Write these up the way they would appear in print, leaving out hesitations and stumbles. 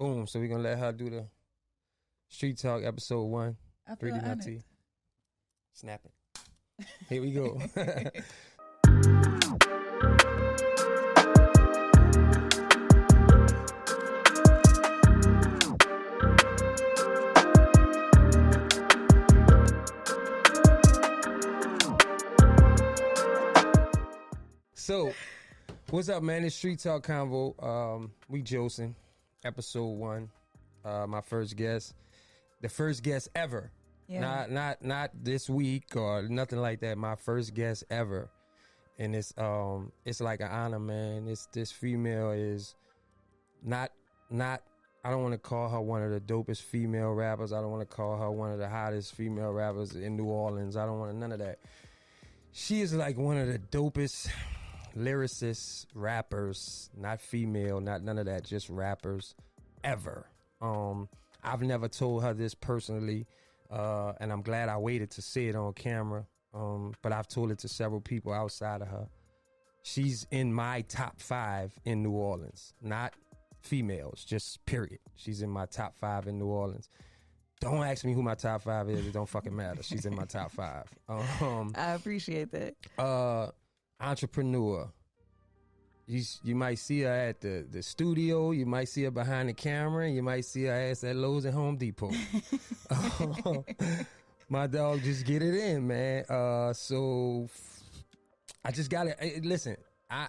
Boom. So we're going to let her do the Street Talk episode 1. I feel 3D honored. Natee. Snap it. Here we go. So, what's up, man? It's Street Talk Convo. We Josing, episode 1. My first guest, the first guest ever. Yeah. Not this week or nothing like that. My first guest ever, and it's like an honor, man. This female is not. I don't want to call her one of the dopest female rappers. I don't want to call her one of the hottest female rappers in New Orleans. I don't want none of that. She is like one of the dopest lyricists, rappers, not female, not none of that, just rappers ever. I've never told her this personally, and I'm glad I waited to say it on camera. But I've told it to several people outside of her. She's in my top 5 in New Orleans, not females, just period. She's in my top 5 in New Orleans. Don't ask me who my top 5 is. It don't fucking matter. She's in my top 5. I appreciate that. Entrepreneur. You might see her at the studio. You might see her behind the camera. You might see her ass at Lowe's and Home Depot. My dog just get it in, man. So I just got to listen. I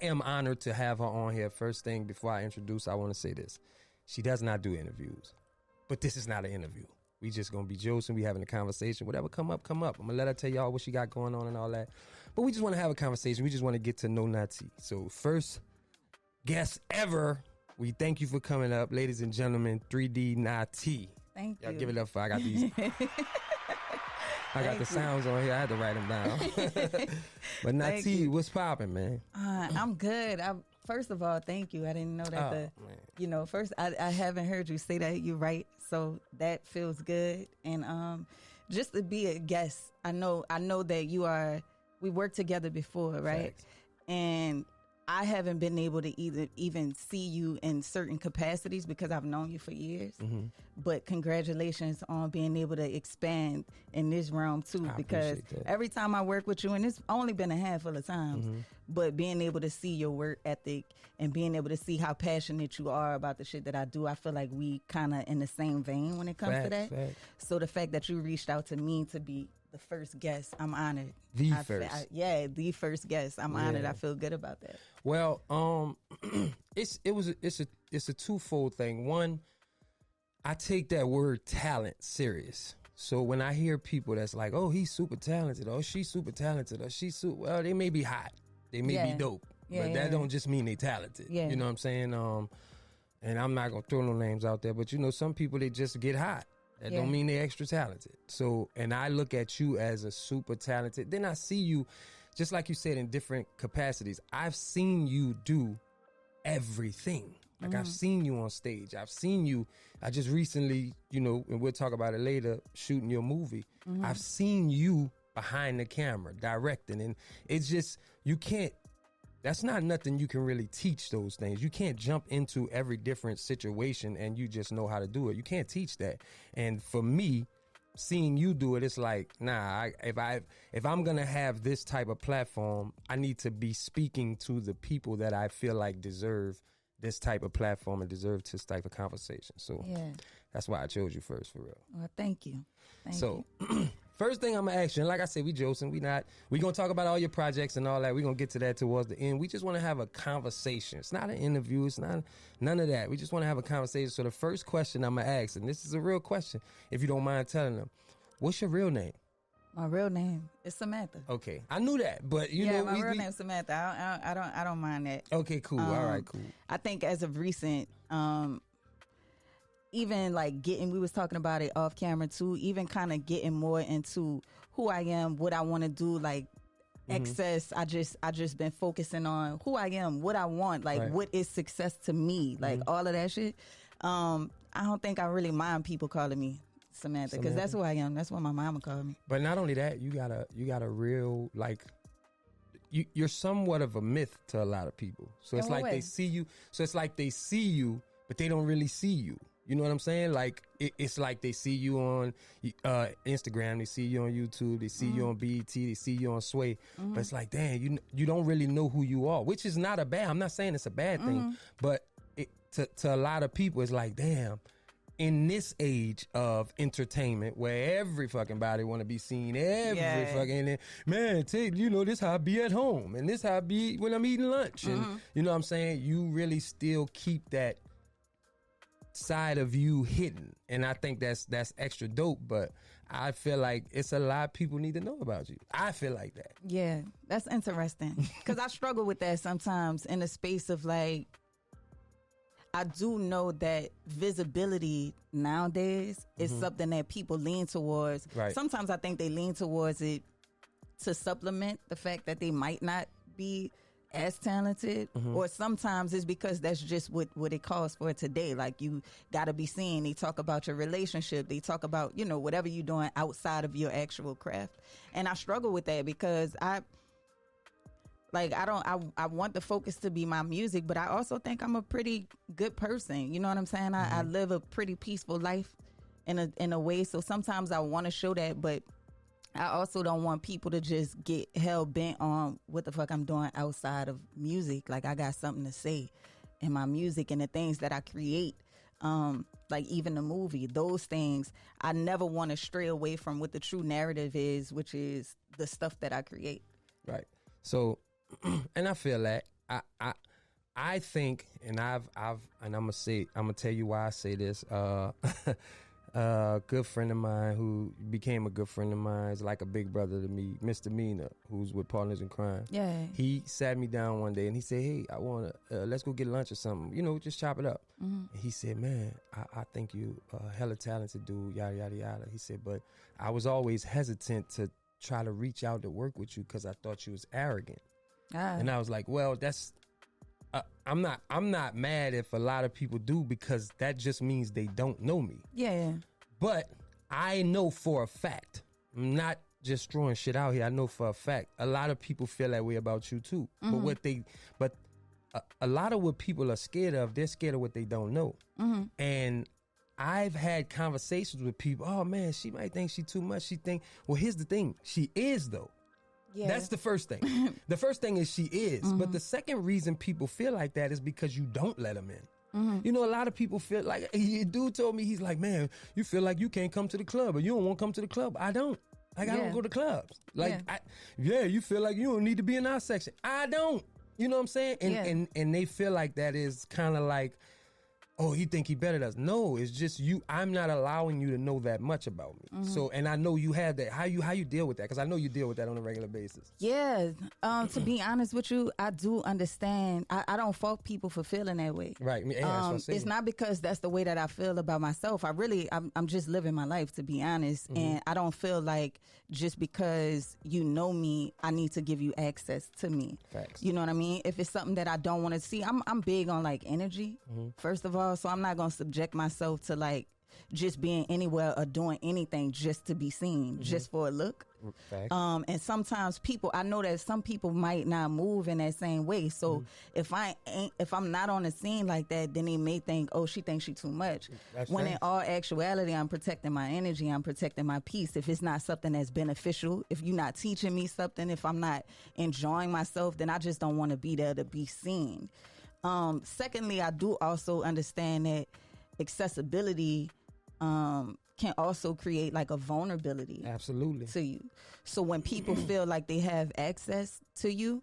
am honored to have her on here. First thing before I introduce, I want to say this. She does not do interviews, but this is not an interview. We just going to be joking. We having a conversation. Whatever come up. I'm going to let her tell y'all what she got going on and all that. But we just want to have a conversation. We just want to get to know Natee. So first guest ever, we thank you for coming up. Ladies and gentlemen, 3D Natee. Thank you. Y'all give it up for I got these. I got the sounds on here. I had to write them down. But Natee, what's popping, man? I'm good. First of all, thank you. I didn't know that first I haven't heard you say that. You're right. So that feels good. And just to be a guest, I know that you are. We worked together before, right? Facts. And I haven't been able to even see you in certain capacities because I've known you for years. Mm-hmm. But congratulations on being able to expand in this realm too, because every time I work with you, and it's only been a handful of times, mm-hmm. but being able to see your work ethic and being able to see how passionate you are about the shit that I do, I feel like we kind of in the same vein when it comes to that. Facts. So the fact that you reached out to me to be the first guest, I'm honored. The first guest. I'm honored. I feel good about that. Well, it's a twofold thing. One, I take that word talent serious. So when I hear people that's like, "Oh, he's super talented," or "She's super talented," or well, they may be hot, they may be dope, but that don't just mean they talented. Yeah. You know what I'm saying? And I'm not gonna throw no names out there, but some people they just get hot. That don't mean they're extra talented. So, and I look at you as a super talented. Then I see you, just like you said, in different capacities. I've seen you do everything. Like mm-hmm. I've seen you on stage. I've seen you. I just recently, and we'll talk about it later, shooting your movie. Mm-hmm. I've seen you behind the camera, directing. And it's just, you can't, that's not nothing you can really teach those things. You can't jump into every different situation and you just know how to do it. You can't teach that. And for me, seeing you do it, it's like, nah, if I'm going to have this type of platform, I need to be speaking to the people that I feel like deserve this type of platform and deserve this type of conversation. So that's why I chose you first, for real. Well, thank you. Thank you. First thing I'm going to ask you, and like I said, we joking, we going to talk about all your projects and all that. We're going to get to that towards the end. We just want to have a conversation. It's not an interview. It's not none of that. We just want to have a conversation. So the first question I'm going to ask, and this is a real question, if you don't mind telling them, what's your real name? My real name is Samantha. Okay. I knew that, but my real name is Samantha. I don't mind that. Okay, cool. All right, cool. I think as of recent, even like we was talking about it off camera too, even kind of getting more into who I am, what I want to do, like excess. I just been focusing on who I am, what I want, like what is success to me, like all of that shit. I don't think I really mind people calling me Samantha, because that's who I am. That's what my mama called me. But not only that, you got a real, like, you're somewhat of a myth to a lot of people. So it's like they see you. So it's like they see you, but they don't really see you. You know what I'm saying? Like, it's like they see you on Instagram, they see you on YouTube, they see you on BET, they see you on Sway. But it's like, damn, you don't really know who you are, which is not a bad. I'm not saying it's a bad thing, but to a lot of people, it's like, damn, in this age of entertainment where every fucking body want to be seen, fucking, man, this how I be at home, and this how I be when I'm eating lunch. And you know what I'm saying? You really still keep that side of you hidden, and I think that's extra dope. But I feel like it's a lot people need to know about you. I feel like that. Yeah, that's interesting, because I struggle with that sometimes in the space of like, I do know that visibility nowadays is something that people lean towards. Right. Sometimes I think they lean towards it to supplement the fact that they might not be as talented, or sometimes it's because that's just what it calls for today. Like, you got to be seen. They talk about your relationship. They talk about, whatever you're doing outside of your actual craft. And I struggle with that because I want the focus to be my music, but I also think I'm a pretty good person. You know what I'm saying? I live a pretty peaceful life in a way. So sometimes I want to show that, but I also don't want people to just get hell bent on what the fuck I'm doing outside of music. Like, I got something to say in my music and the things that I create. Like even the movie, those things, I never want to stray away from what the true narrative is, which is the stuff that I create. Right. So, and I feel that I think, and I'm gonna tell you why I say this. A good friend of mine who became a good friend of mine, is like a big brother to me, Mr. Mina, who's with Partners in Crime. Yeah. He sat me down one day and he said, hey, I want to, let's go get lunch or something, just chop it up. And he said, man, I think you a hella talented dude, yada, yada, yada. He said, but I was always hesitant to try to reach out to work with you because I thought you was arrogant. And I was like, well, that's, I'm not mad if a lot of people do, because that just means they don't know me. Yeah. But I know for a fact, I'm not just throwing shit out here. I know for a fact a lot of people feel that way about you too. But a lot of what people are scared of, they're scared of what they don't know. And I've had conversations with people. Oh man, she might think she too much. Well, here's the thing. She is though. Yeah. That's the first thing. The first thing is she is. But the second reason people feel like that is because you don't let them in. A lot of people feel like, a dude told me, he's like, man, you feel like you can't come to the club, or you don't want to come to the club. I don't. Like, I don't go to clubs. Like, you feel like you don't need to be in our section. I don't. You know what I'm saying? And they feel like that is kind of like, oh, he think he better than us. No, it's just you. I'm not allowing you to know that much about me. So, and I know you have that. How you deal with that? Because I know you deal with that on a regular basis. Yeah. To be honest with you, I do understand. I don't fault people for feeling that way. Right. Yeah, that's what I'm saying. It's not because that's the way that I feel about myself. I'm just living my life, to be honest. And I don't feel like just because you know me, I need to give you access to me. Facts. You know what I mean? If it's something that I don't want to see, I'm big on like energy, first of all. So I'm not going to subject myself to like just being anywhere or doing anything just to be seen, just for a look. And sometimes I know that some people might not move in that same way. So if I'm not on the scene like that, then they may think, oh, she thinks she too much. When in all actuality, I'm protecting my energy. I'm protecting my peace. If it's not something that's beneficial, if you're not teaching me something, if I'm not enjoying myself, then I just don't want to be there to be seen. Secondly, I do also understand that accessibility can also create like a vulnerability absolutely to you. So when people feel like they have access to you,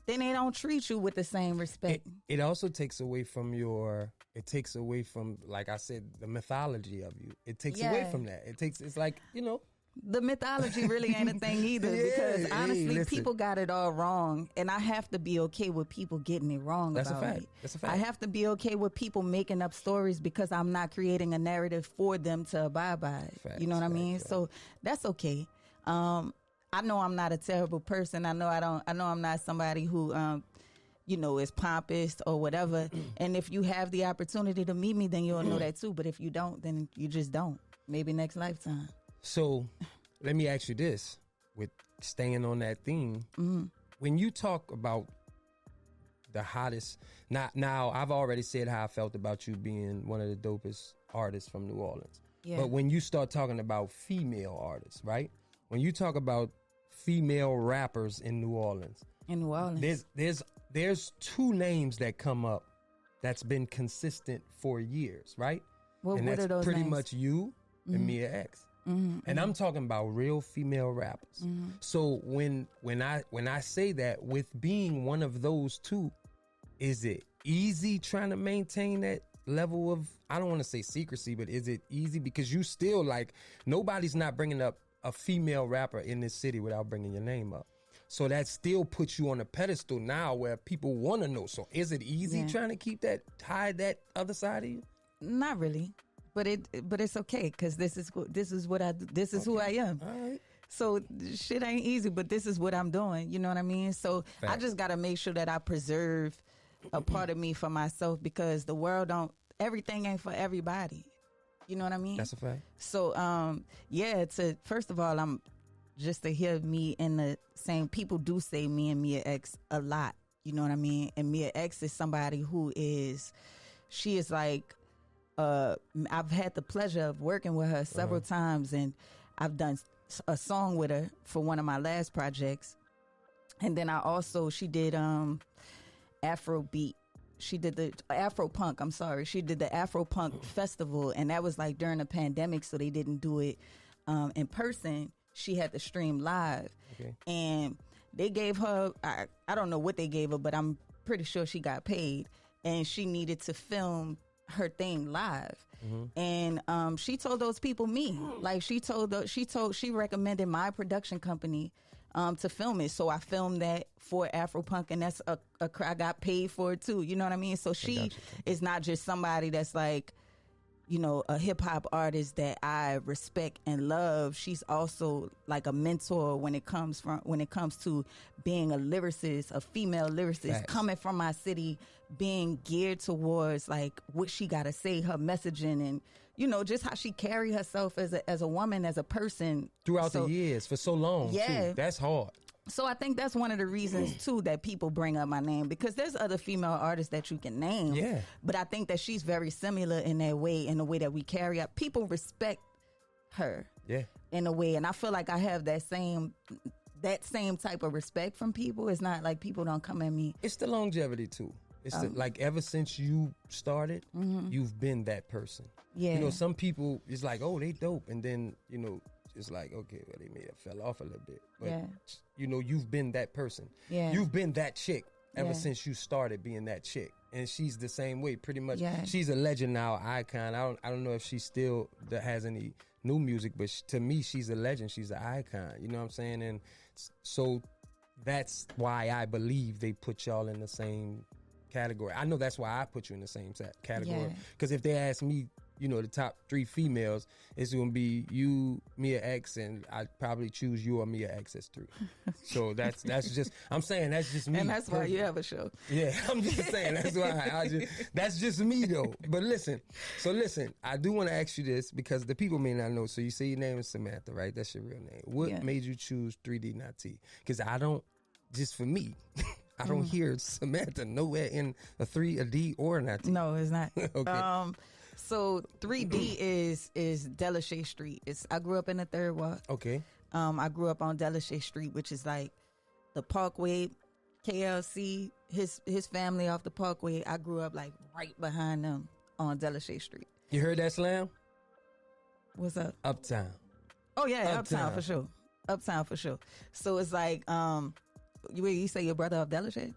then they don't treat you with the same respect. It also takes away from like I said, the mythology of you. It takes away from that. It's like, the mythology really ain't a thing either, because honestly, people got it all wrong, and I have to be okay with people getting it wrong. That's about a fact. Me. That's a fact. I have to be okay with people making up stories because I'm not creating a narrative for them to abide by. Facts, you know what I mean? Right. So that's okay. I know I'm not a terrible person. I know I'm not somebody who is pompous or whatever. And if you have the opportunity to meet me, then you'll know that too. But if you don't, then you just don't. Maybe next lifetime. So let me ask you this, with staying on that theme. When you talk about the hottest. Now, I've already said how I felt about you being one of the dopest artists from New Orleans. Yeah. But when you start talking about female artists, right? When you talk about female rappers in New Orleans, there's two names that come up that's been consistent for years, right? Well, and what that's are those pretty names? much you and Mia X. And I'm talking about real female rappers. So when I say that, with being one of those two, is it easy trying to maintain that level of, I don't want to say secrecy, but is it easy? Because you still, like, nobody's not bringing up a female rapper in this city without bringing your name up. So that still puts you on a pedestal now where people want to know. So is it easy trying to keep that, hide that other side of you? Not really. But it's okay, because this is what I do. This is who I am. All right. So shit ain't easy, but this is what I'm doing. You know what I mean? So Facts. I just got to make sure that I preserve a part of me for myself, because the world everything ain't for everybody. You know what I mean? That's a fact. So first of all, I'm just to hear me in the same, people do say me and Mia X a lot. You know what I mean? And Mia X is somebody she is like, I've had the pleasure of working with her several times, and I've done a song with her for one of my last projects. And then she did Afrobeat. She did the Afro Punk. I'm sorry. She did the Afro Punk festival, and that was like during the pandemic, so they didn't do it in person. She had to stream live. Okay. And they gave her, I don't know what they gave her, but I'm pretty sure she got paid, and she needed to film her thing live. And she told those people me, like she recommended my production company to film it. So I filmed that for Afropunk, and that's I got paid for it too. You know what I mean? So she is not just somebody that's like, you know, a hip hop artist that I respect and love. She's also like a mentor when it comes to being a lyricist, a female lyricist, coming from my city, being geared towards like what she got to say, her messaging, and you know, just how she carry herself as a woman, as a person throughout the years for so long. Yeah, too. That's hard. So I think that's one of the reasons too that people bring up my name, because there's other female artists that you can name. Yeah. But I think that she's very similar in that way, in the way that we carry up. People respect her. Yeah. In a way, and I feel like I have that same type of respect from people. It's not like people don't come at me. It's the longevity too. It's like ever since you started, you've been that person. Yeah. You know, some people, it's like, oh, they dope, and then, you know, it's like, okay, well, they may have fell off a little bit. But, you know, you've been that person. Yeah. You've been that chick ever since you started being that chick. And she's the same way, pretty much. Yeah. She's a legend now, icon. I don't know if she still has any new music, but to me, she's a legend. She's an icon. You know what I'm saying? And so that's why I believe they put y'all in the same category. I know that's why I put you in the same category. Because if they ask me, you know, the top 3 females, it's going to be you, Mia X, and I'd probably choose you or Mia X as 3. So that's just, I'm saying that's just me. And that's why you have a show. Yeah, I'm just saying that's why that's just me though. But listen, I do want to ask you this, because the people may not know. So you say your name is Samantha, right? That's your real name. What made you choose 3D Natee? Because just for me, I don't hear Samantha nowhere in a D or a Natee. No, it's not. Okay. So 3D is Delashay Street. I grew up in the 3rd Ward. Okay. I grew up on Delashay Street, which is like the Parkway, KLC, his family off the Parkway. I grew up like right behind them on Delashay Street. You heard that, Slam? What's up? Uptown. Oh yeah, Uptown for sure. Uptown for sure. So it's like, you say your brother of Delashay?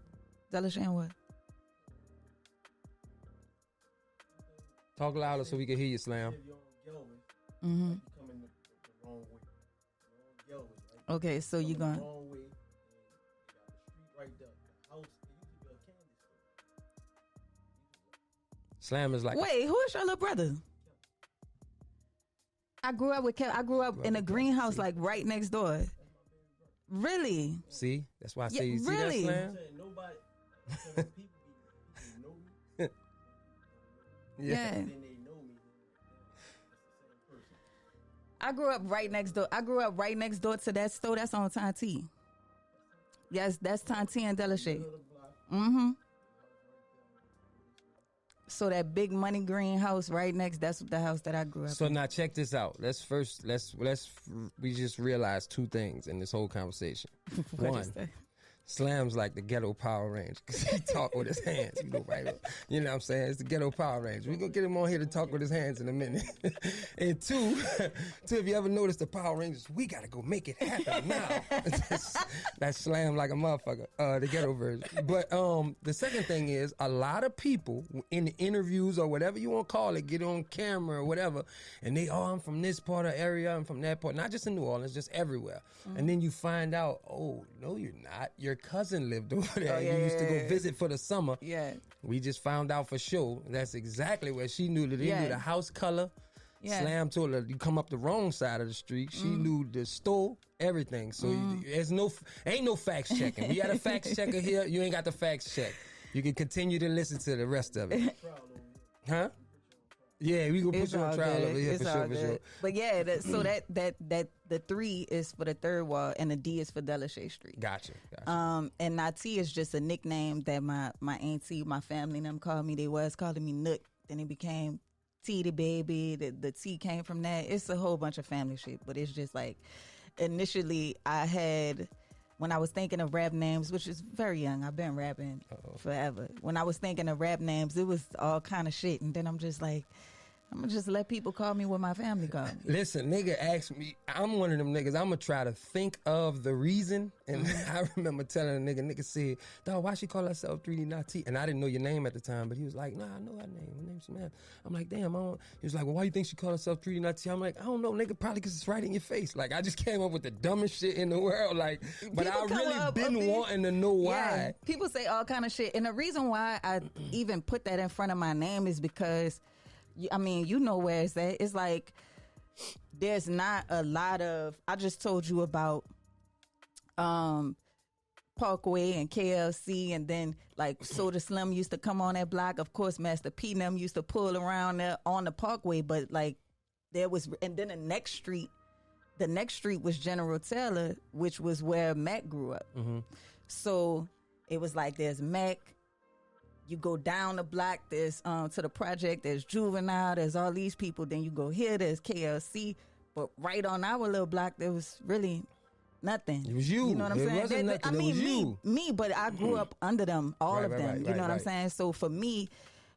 Delashay and what? Talk louder so we can hear you, Slam. Okay, so you're going. Slam is like. Wait, who is your little brother? I grew up with Kev. I grew up in a greenhouse like right next door. Really? See, that's why I say you see that, Slam. Yeah. I grew up right next door. To that store that's on Natee. Yes, that's Natee and Delashay. So that big money green house right next, that's the house that I grew up in. So now check this out. We just realized two things in this whole conversation. One, Slam's like the ghetto Power Ranger because he talk with his hands. You know, right? You know what I'm saying? It's the ghetto Power Ranger. We're going to get him on here to talk with his hands in a minute. And two, if you ever notice the Power Rangers, we got to go make it happen now. That's Slam like a motherfucker, the ghetto version. But the second thing is a lot of people in the interviews or whatever you want to call it, get on camera or whatever, and they, I'm from this part of the area, I'm from that part, not just in New Orleans, just everywhere. Mm-hmm. And then you find out, oh, no, you're not. Your cousin lived over there. You used to go visit for the summer. Yeah. We just found out for sure. That's exactly where she knew that they knew the house color. Yeah. Slam told her you come up the wrong side of the street. She knew the store, everything. So there's ain't no facts checking. We got a facts checker here. You ain't got the facts check. You can continue to listen to the rest of it. Huh? Yeah, we gonna put you on trial over here for sure. But yeah, so that the 3 is for the third wall and the D is for Delashay Street. Gotcha. And Natee is just a nickname that my auntie, my family, and them called me. They was calling me Nook. Then it became T the baby. The T came from that. It's a whole bunch of family shit, but it's just like initially I had. When I was thinking of rap names, which is very young, I've been rapping forever. When I was thinking of rap names, it was all kind of shit. And then I'm just like, I'm going to just let people call me what my family called me. Listen, nigga asked me, I'm one of them niggas, I'm going to try to think of the reason. And I remember telling a nigga said, dog, why she call herself 3D Natee? And I didn't know your name at the time, but he was like, nah, I know her name. Her name's Samantha. I'm like, damn, I don't. He was like, well, why you think she call herself 3D Natee? I'm like, I don't know, nigga, probably because it's right in your face. Like, I just came up with the dumbest shit in the world. Like, but I really been wanting to know why. Yeah, people say all kind of shit. And the reason why I even put that in front of my name is because I mean, you know where it's at. It's like there's not a lot of. I just told you about Parkway and KLC, and then like Soda Slim used to come on that block. Of course, Master P and them used to pull around there on the Parkway, but like there was, and then the next street was General Taylor, which was where Mac grew up. Mm-hmm. So it was like there's Mac. You go down the block, there's to the project, there's Juvenile, there's all these people. Then you go here, there's KLC. But right on our little block, there was really nothing. It was you. You know what I'm saying? Wasn't nothing. I mean, it was you. Me, but I grew up under them, all of them. You know what I'm saying? So for me,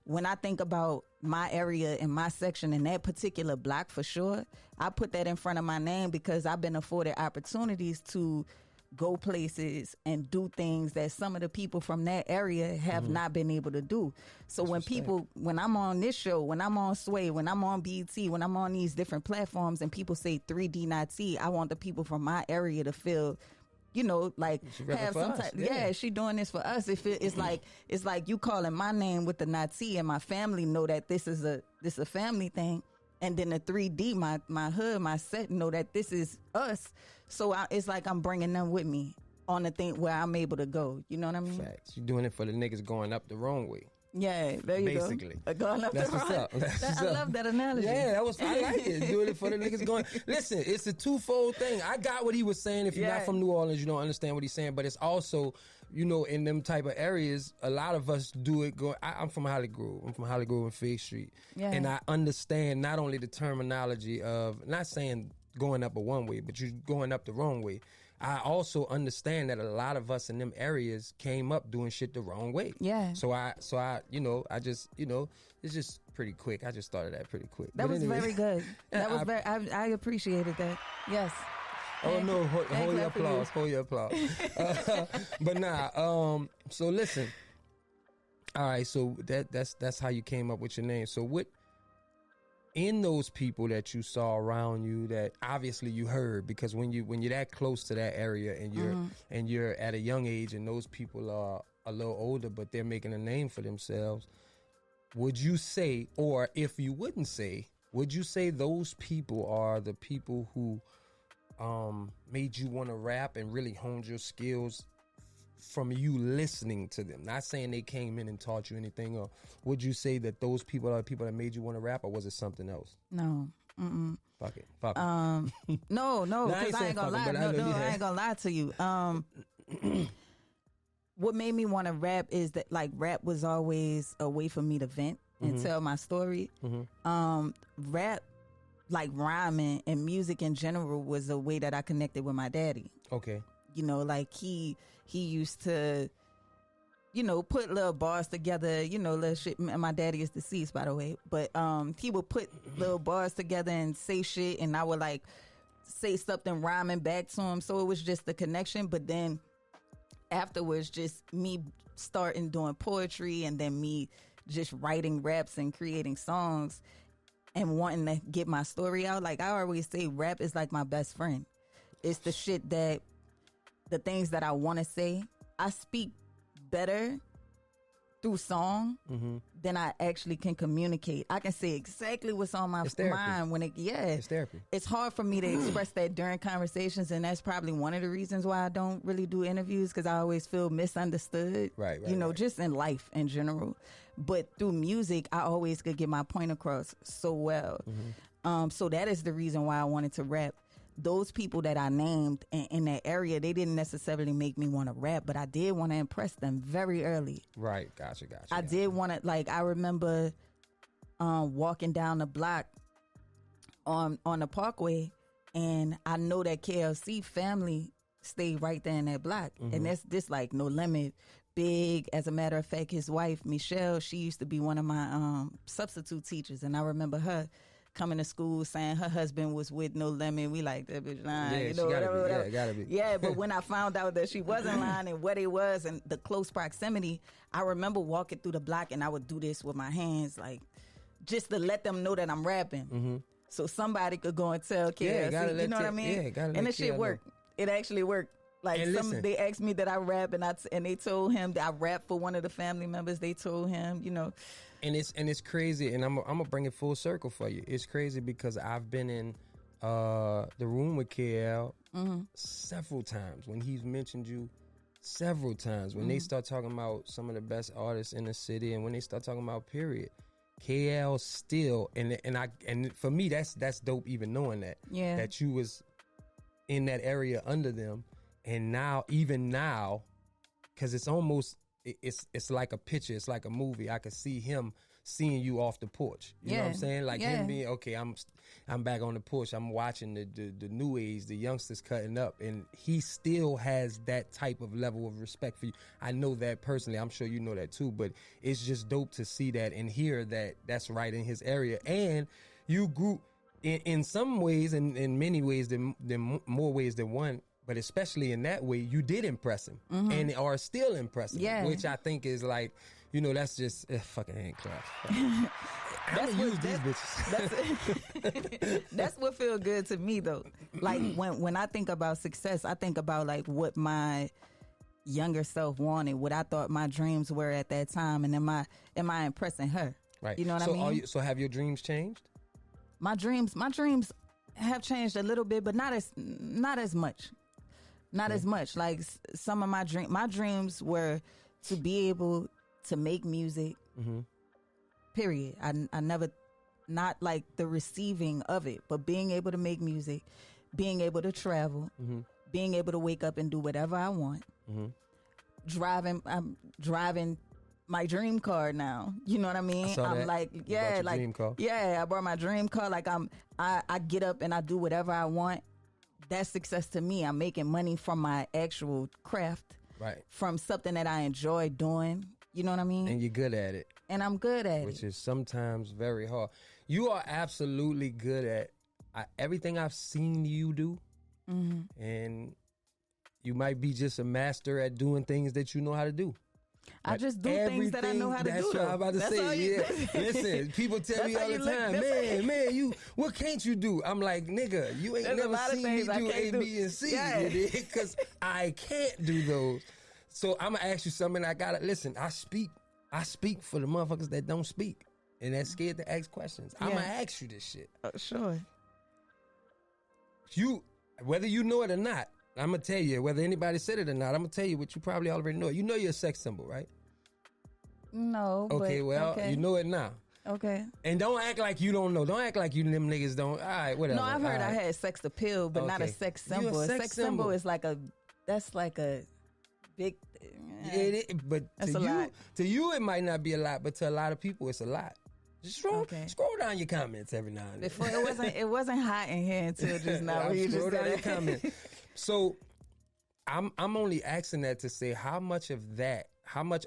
when I think about my area and my section in that particular block, for sure, I put that in front of my name because I've been afforded opportunities to go places and do things that some of the people from that area have not been able to do. So when I'm on this show, when I'm on Sway, when I'm on BET, when I'm on these different platforms and people say 3D Natee, I want the people from my area to feel, you know, like have some type. Yeah, she doing this for us. It's like you calling my name with the Natee and my family know that this is a family thing. And then the 3D, my hood, my set, know that this is us. So it's like I'm bringing them with me on the thing where I'm able to go. You know what I mean? Facts. You're doing it for the niggas going up the wrong way. Yeah, there you Basically. go. Going up That's the what's wrong. up. That's I love that analogy. Yeah, I like it. Doing it for the niggas going. Listen, it's a twofold thing. I got what he was saying. If you're not from New Orleans, you don't understand what he's saying. But it's also, you know, in them type of areas, a lot of us do it. I'm from Holly Grove. I'm from Holly Grove and Fig Street. Yeah. And I understand not only the terminology of, not saying going up a one way, but you're going up the wrong way. I also understand that a lot of us in them areas came up doing shit the wrong way. Yeah. So I, I just, it's just pretty quick. I just started that pretty quick. That was very good. That was I appreciated that. Yes. Oh no! Hold your applause. Hold your applause. But nah. So listen. All right. So that's how you came up with your name. So what? In those people that you saw around you, that obviously you heard, because when you're that close to that area and you're at a young age and those people are a little older but they're making a name for themselves, would you say, or if you wouldn't say, would you say those people are the people who made you want to rap and really honed your skills from you listening to them? Not saying they came in and taught you anything, or would you say that those people are the people that made you want to rap, or was it something else? No. Mm-mm. Fuck it. No, because I ain't gonna lie. I ain't gonna lie to you. What made me want to rap is that like rap was always a way for me to vent. and tell my story. Rap, like rhyming and music in general, was a way that I connected with my daddy. Okay. You know, like he used to, you know, put little bars together, you know, little shit. And my daddy is deceased, by the way. But he would put little bars together and say shit, and I would like say something rhyming back to him. So it was just the connection. But then afterwards, just me starting doing poetry, and then me just writing raps and creating songs and wanting to get my story out. Like I always say, rap is like my best friend. It's the shit that, the things that I want to say, I speak better through song than I actually can communicate. I can say exactly what's on my mind when it's therapy. It's hard for me to express that during conversations, and that's probably one of the reasons why I don't really do interviews, because I always feel misunderstood. Right. You know, just in life in general. But through music, I always could get my point across so well. So that is the reason why I wanted to rap. Those people that I named in that area, they didn't necessarily make me want to rap, but I did want to impress them very early. Right, gotcha. I did want to, like, I remember walking down the block on the Parkway, and I know that KLC family stayed right there in that block. And that's this, like, No Limit, Big. As a matter of fact, his wife, Michelle, she used to be one of my substitute teachers, and I remember her coming to school saying her husband was with No Limit. We like, that bitch lying. You know, whatever. Yeah, gotta be. Yeah, but when I found out that she wasn't lying and what it was and the close proximity, I remember walking through the block, and I would do this with my hands, like, just to let them know that I'm rapping. So somebody could go and tell kids. You know what I mean? Yeah, gotta and the shit worked. It actually worked. Like, they asked me that I rap, and they told him that I rap for one of the family members. They told him, you know. And it's crazy, and I'm gonna bring it full circle for you. It's crazy because I've been in the room with KL several times when he's mentioned you several times. When they start talking about some of the best artists in the city, and when they start talking about period, KL still and for me that's dope. Even knowing that you was in that area under them, and now because it's almost. It's like a picture. It's like a movie. I could see him seeing you off the porch. You know what I'm saying? Like him being, okay, I'm back on the porch. I'm watching the new age, the youngsters cutting up, and he still has that type of level of respect for you. I know that personally. I'm sure you know that too. But it's just dope to see that and hear that that's right in his area. And you grew in some ways, and in many ways, than more ways than one. But especially in that way, you did impress him and are still impressing him, which I think is like, you know, that's just fucking hand claps. I'm gonna use these bitches. That's what feels good to me, though. Like when I think about success, I think about like what my younger self wanted, what I thought my dreams were at that time, and am I impressing her? Right. You know what I mean? So have your dreams changed? My dreams have changed a little bit, but not as much. Not as much. Like some of my dreams were to be able to make music. Period. I never, not like the receiving of it, but being able to make music, being able to travel, being able to wake up and do whatever I want. I'm driving my dream car now. You know what I mean? I'm like, dream car. Yeah, I brought my dream car. Like I get up and I do whatever I want. That's success to me. I'm making money from my actual craft. Right. From something that I enjoy doing. You know what I mean? And you're good at it. And I'm good at it. Which is sometimes very hard. You are absolutely good at everything I've seen you do. And you might be just a master at doing things that you know how to do. I just do things that I know how to do. That's what I'm about to say. Listen, people tell me all the time, man, you what can't you do? I'm like, nigga, you ain't never seen me do A, B, and C, because I can't do those. So I'm gonna ask you something. I gotta listen. I speak for the motherfuckers that don't speak and that's scared to ask questions. I'm gonna ask you this shit. Sure. Whether you know it or not. I'm going to tell you, whether anybody said it or not, I'm going to tell you what you probably already know. You know you're a sex symbol, right? No. Okay, you know it now. Okay. And don't act like you don't know. Don't act like you them niggas don't. All right, whatever. No, I've heard I had sex appeal, but not a sex symbol. A sex symbol is like that's like a big thing. But to you, it might not be a lot, but to a lot of people, it's a lot. Just scroll down your comments every now and then. Before it wasn't hot in here until just now. Scroll down your comments. So I'm only asking that to say how much of that,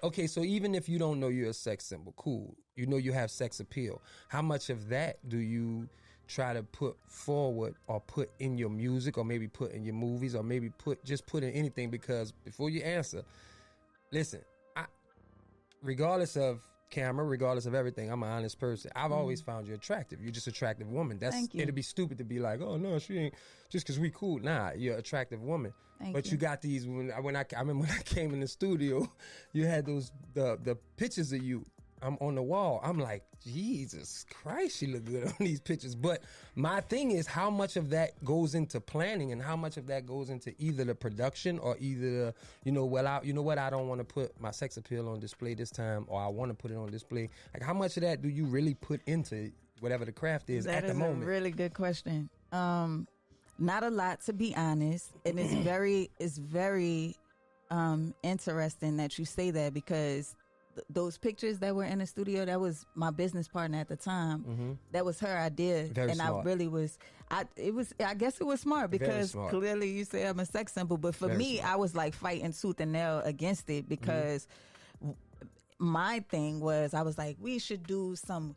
okay, so even if you don't know you're a sex symbol, cool. You know you have sex appeal. How much of that do you try to put forward or put in your music or maybe put in your movies or maybe put in anything? Because before you answer, listen, regardless of camera, regardless of everything, I'm an honest person. I've always found you attractive. You're just an attractive woman. It'd be stupid to be like, oh no, she ain't, just because we cool. Nah, you're an attractive woman. But you got these, I remember when I came in the studio, you had the pictures of you on the wall. I'm like, Jesus Christ, she look good on these pictures. But my thing is, how much of that goes into planning and how much of that goes into either the production or either, I don't want to put my sex appeal on display this time, or I want to put it on display. Like, how much of that do you really put into whatever the craft is at the moment? That is a really good question. Not a lot, to be honest. And it's very interesting that you say that, because those pictures that were in the studio, that was my business partner at the time. Mm-hmm. That was her idea. Very smart. I really was, I guess it was smart, because clearly you say I'm a sex symbol, but for me, I was like fighting tooth and nail against it, because my thing was, I was like, we should do some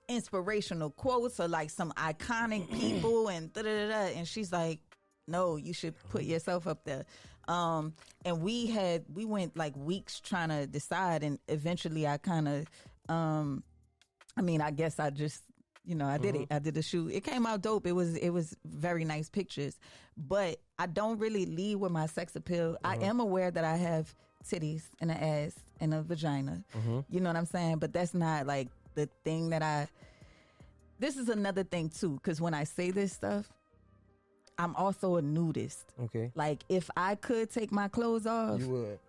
inspirational quotes or like some iconic people and da-da-da-da. And she's like, no, you should put yourself up there. And we went like weeks trying to decide, and eventually I kind of, I guess I just, I did it. I did the shoot. It came out dope. It was very nice pictures, but I don't really lead with my sex appeal. I am aware that I have titties and an ass and a vagina. You know what I'm saying? But that's not like the thing that this is another thing too, because when I say this stuff, I'm also a nudist. Okay. Like, if I could take my clothes off, you would,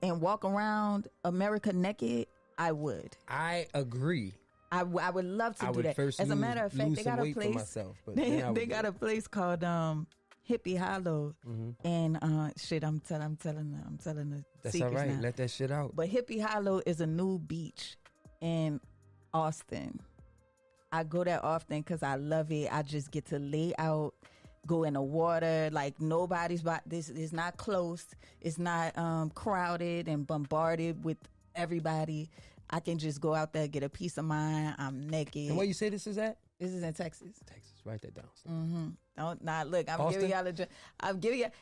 and walk around America naked, I would. I agree. I would love to do that. As a matter of fact, they got a place. They got a place called Hippie Hollow, and I'm telling the that's secrets all right. now. Let that shit out. But Hippie Hollow is a new beach in Austin. I go there often because I love it. I just get to lay out, go in the water, like nobody's this is not close. It's not crowded and bombarded with everybody. I can just go out there, get a peace of mind. I'm naked. And where you say this is at? This is in Texas. Texas, write that down. Look, I'm giving y'all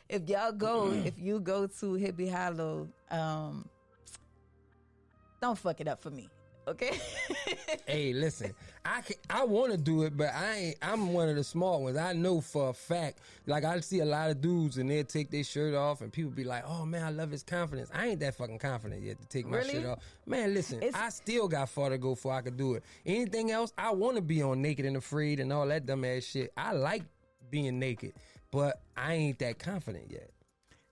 if you go to Hippie Hollow, don't fuck it up for me. Okay. Hey, listen, I want to do it, but I'm one of the smart ones. I know for a fact, like, I see a lot of dudes and they'll take their shirt off and people be like, oh man, I love his confidence. I ain't that fucking confident yet to take my shirt off. Man, listen, I still got far to go before I could do it. Anything else, I want to be on Naked and Afraid and all that dumb ass shit. I like being naked, but I ain't that confident yet.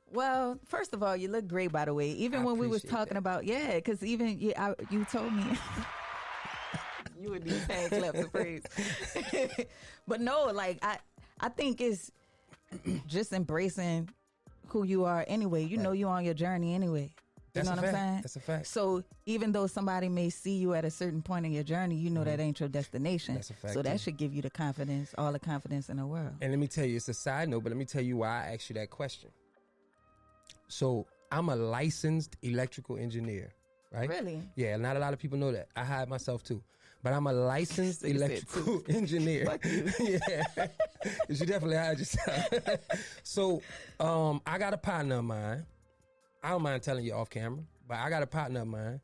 Well, first of all, you look great, by the way. Even when we was talking about, because even you told me you would these hand claps of praise. But no, like I think it's just embracing who you are anyway. You know you're on your journey anyway. You know what I'm saying? That's a fact. So even though somebody may see you at a certain point in your journey, you know that ain't your destination. That's a fact. So that should give you the confidence, all the confidence in the world. And let me tell you, it's a side note, but let me tell you why I asked you that question. So I'm a licensed electrical engineer, right? Really? Yeah, not a lot of people know that. I hired myself too. But I'm a licensed electrical engineer. Yeah. You definitely hired yourself. So I got a partner of mine. I don't mind telling you off camera, but I got a partner of mine.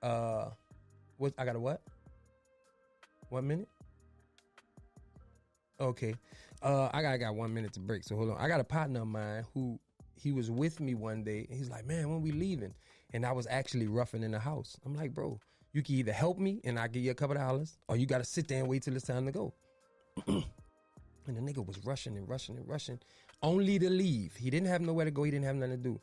I got a what? 1 minute? Okay. I got 1 minute to break, so hold on. I got a partner of mine who he was with me one day, and he's like, man, when we leaving? And I was actually roughing in the house. I'm like, bro, you can either help me and I'll give you a couple of dollars, or you got to sit there and wait till it's time to go. And the nigga was rushing and rushing and rushing, only to leave. He didn't have nowhere to go. He didn't have nothing to do.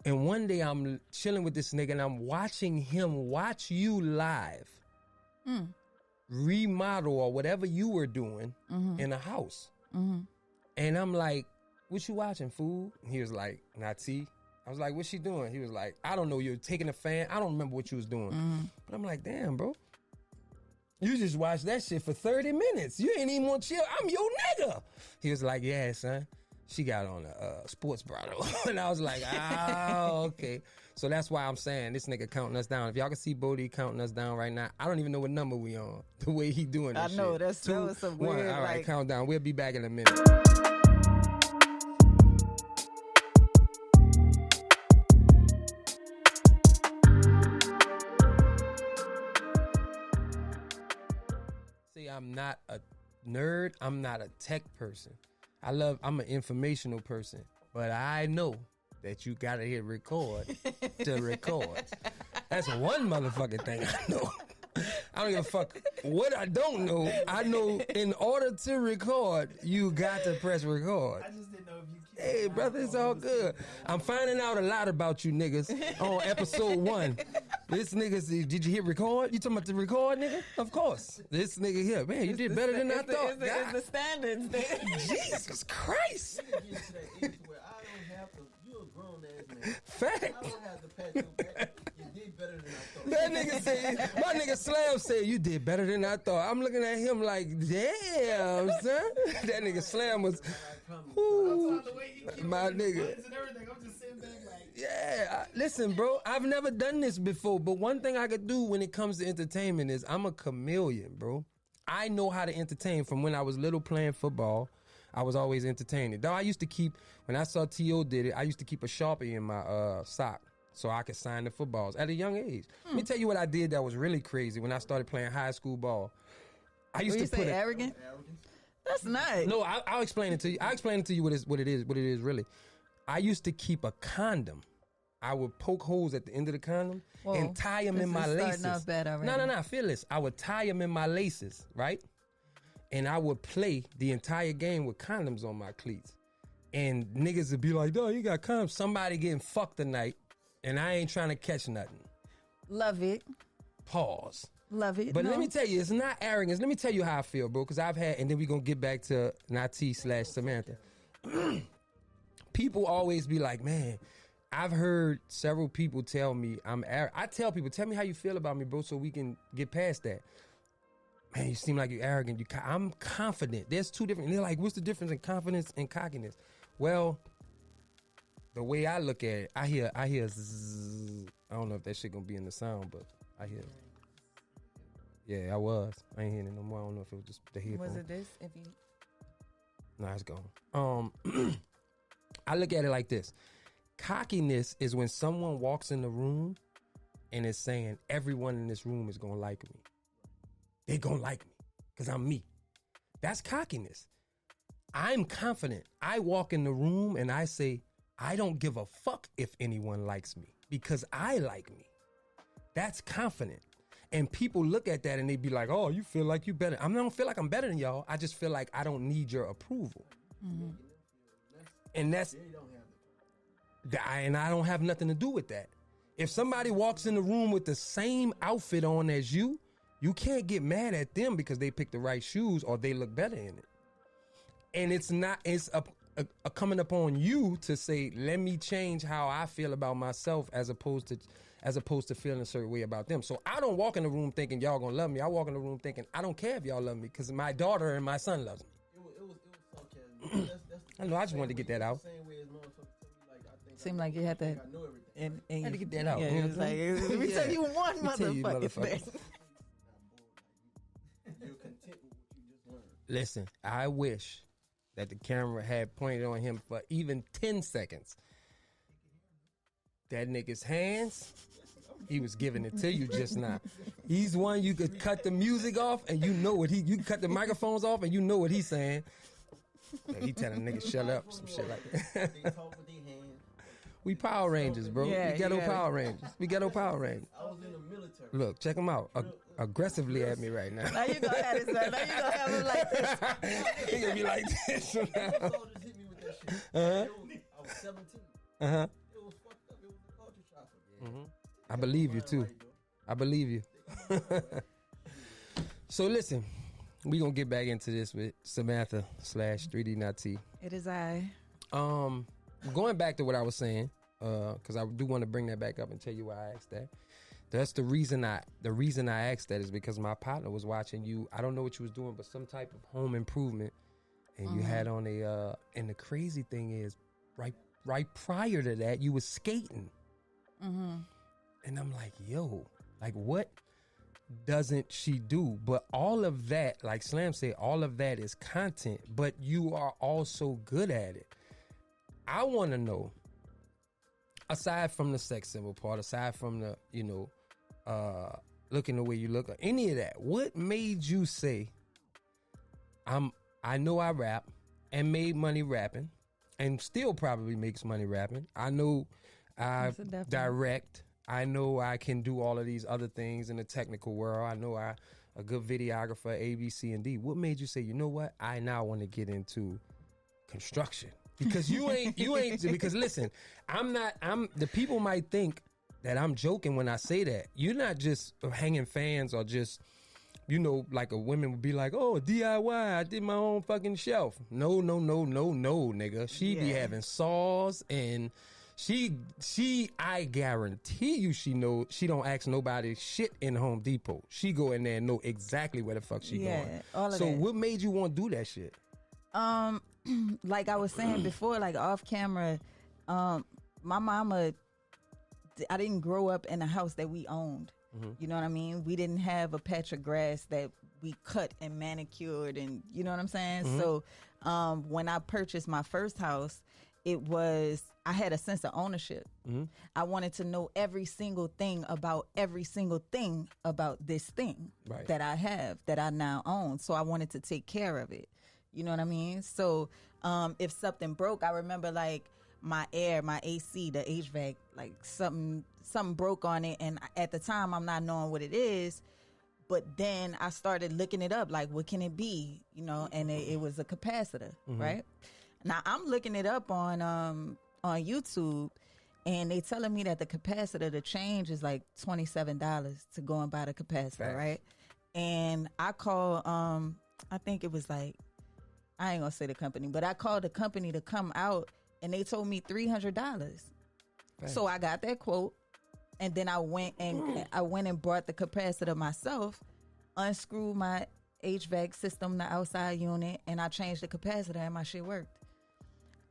And one day I'm chilling with this nigga, and I'm watching him watch you live, remodel or whatever you were doing in a house. And I'm like, what you watching, fool? He was like, Natee. I was like, what's she doing? He was like, I don't know. You're taking a fan. I don't remember what you was doing. But I'm like, damn, bro. You just watched that shit for 30 minutes. You ain't even want to chill. I'm your nigga. He was like, yeah, son. She got on a sports bra. And I was like, oh, okay. So that's why I'm saying this nigga counting us down. If y'all can see Bodie counting us down right now, I don't even know what number we on. The way he doing this I know, shit. that was some 2, 1. weird. All right, like, count down. We'll be back in a minute. See, I'm not a nerd. I'm not a tech person. I'm an informational person. But I know that you gotta hit record to record. That's one motherfucking thing I know. I don't give a fuck what I don't know. I know in order to record, you got to press record. I just didn't know if you. Hey, brother, it's all good. I'm finding out a lot about you niggas on episode 1. This nigga, did you hit record? You talking about the record, nigga? Of course. This nigga here, man, you did better than I thought. It's the standards. Jesus Christ. You get to that age where I don't have to. You a grown ass man. Fact. I don't have to pat your back. You did better than I thought. That nigga said, my nigga Slam said, you did better than I thought. I'm looking at him like, damn, son. That nigga Slam was, whoo, my nigga. I'm just sitting back like, Yeah, listen, bro, I've never done this before, but one thing I could do when it comes to entertainment is I'm a chameleon, bro. I know how to entertain. From when I was little playing football, I was always entertaining. Though I used to keep, when I saw T.O. did it, I used to keep a Sharpie in my sock so I could sign the footballs at a young age. Let me tell you what I did that was really crazy when I started playing high school ball. I used to put arrogant? That's nice. No, I'll explain it to you. I'll explain it to you what it is really. I used to keep a condom. I would poke holes at the end of the condom and tie them in my laces. No, feel this. I would tie them in my laces, right? And I would play the entire game with condoms on my cleats. And niggas would be like, "Dog, you got condoms." Somebody getting fucked tonight, and I ain't trying to catch nothing. Love it. Pause. Love it. But let me tell you, it's not arrogance. Let me tell you how I feel, bro, because I've had, and then we're going to get back to Natee/Samantha. People always be like, man, I've heard several people tell me I'm arrogant. I tell people, tell me how you feel about me, bro, so we can get past that. Man, you seem like you're arrogant. I'm confident. There's two different, and they're like, what's the difference in confidence and cockiness? Well, the way I look at it, I hear zzz. I don't know if that shit going to be in the sound, but I hear it. Yeah, I was. I ain't hearing it no more. I don't know if it was just the headphone. Was it this? If you? Nah, it's gone. I look at it like this. Cockiness is when someone walks in the room and is saying, everyone in this room is going to like me. They going to like me because I'm me. That's cockiness. I'm confident. I walk in the room and I say, I don't give a fuck if anyone likes me because I like me. That's confident. And people look at that and they be like, oh, you feel like you better. I don't feel like I'm better than y'all. I just feel like I don't need your approval. Mm-hmm. And that's, and I don't have nothing to do with that. If somebody walks in the room with the same outfit on as you can't get mad at them because they picked the right shoes or they look better in it. And it's a coming upon you to say, let me change how I feel about myself as opposed to feeling a certain way about them. So I don't walk in the room thinking y'all gonna love me. I walk in the room thinking I don't care if y'all love me because my daughter and my son loves me. It was sarcasm. I know. I just wanted to get that out. Seemed like you had to. And I had to get that out. Yeah, it was like, let me tell you one motherfucking thing. You're content with what you just learned. Listen, I wish that the camera had pointed on him for even 10 seconds. That nigga's hands, he was giving it to you just now. He's one you could cut the music off and you know what you cut the microphones off and you know what he's saying. He telling niggas shut up, some shit like that. They talk with their hands. We Power Rangers, bro. Yeah, we ghetto Power Rangers. We ghetto Power Rangers. I was in the military. Look, check him out. Aggressively at me right now. Now you gonna have it, son. Now you gonna have it like this. He gonna be like this. Soldiers hit me with that shit. I was 17. It was fucked up. It was a culture shock. Mm-hmm. I believe you too. I believe you. So listen, we gonna get back into this with Samantha/3D Natee. It is I. Going back to what I was saying, because I do want to bring that back up and tell you why I asked that. That's the reason I asked that is because my partner was watching you. I don't know what you was doing, but some type of home improvement, and you had on a. And the crazy thing is, right prior to that, you was skating, and I'm like, yo, like what doesn't she do? But all of that, like Slam said, all of that is content. But you are also good at it. I want to know, aside from the sex symbol part, aside from the looking the way you look, or any of that, what made you say, I know I rap and made money rapping and still probably makes money rapping. I know I direct. I know I can do all of these other things in the technical world. I know I'm a good videographer, A, B, C, and D. What made you say, you know what? I now want to get into construction. Because you ain't, because listen, the people might think that I'm joking when I say that. You're not just hanging fans or just, like a woman would be like, oh, DIY, I did my own fucking shelf. No, nigga. She be having saws and I guarantee you she don't ask nobody shit in Home Depot. She go in there and know exactly where the fuck she going. All of so that. What made you want to do that shit? Like I was saying before, like off camera, my mama, I didn't grow up in a house that we owned. You know what I mean? We didn't have a patch of grass that we cut and manicured, and you know what I'm saying? So when I purchased my first house, I had a sense of ownership. I wanted to know every single thing about this thing that I have, that I now own. So I wanted to take care of it. You know what I mean? So if something broke, I remember like my AC, the HVAC, like something broke on it. And at the time, I'm not knowing what it is. But then I started looking it up, like, what can it be? And it was a capacitor, right? Now, I'm looking it up on YouTube, and they telling me that the capacitor, the change is like $27 to go and buy the capacitor, right? And I call, I think it was like, I ain't gonna say the company, but I called the company to come out, and they told me $300. So I got that quote, and then I went and brought the capacitor myself, unscrewed my HVAC system, the outside unit, and I changed the capacitor, and my shit worked.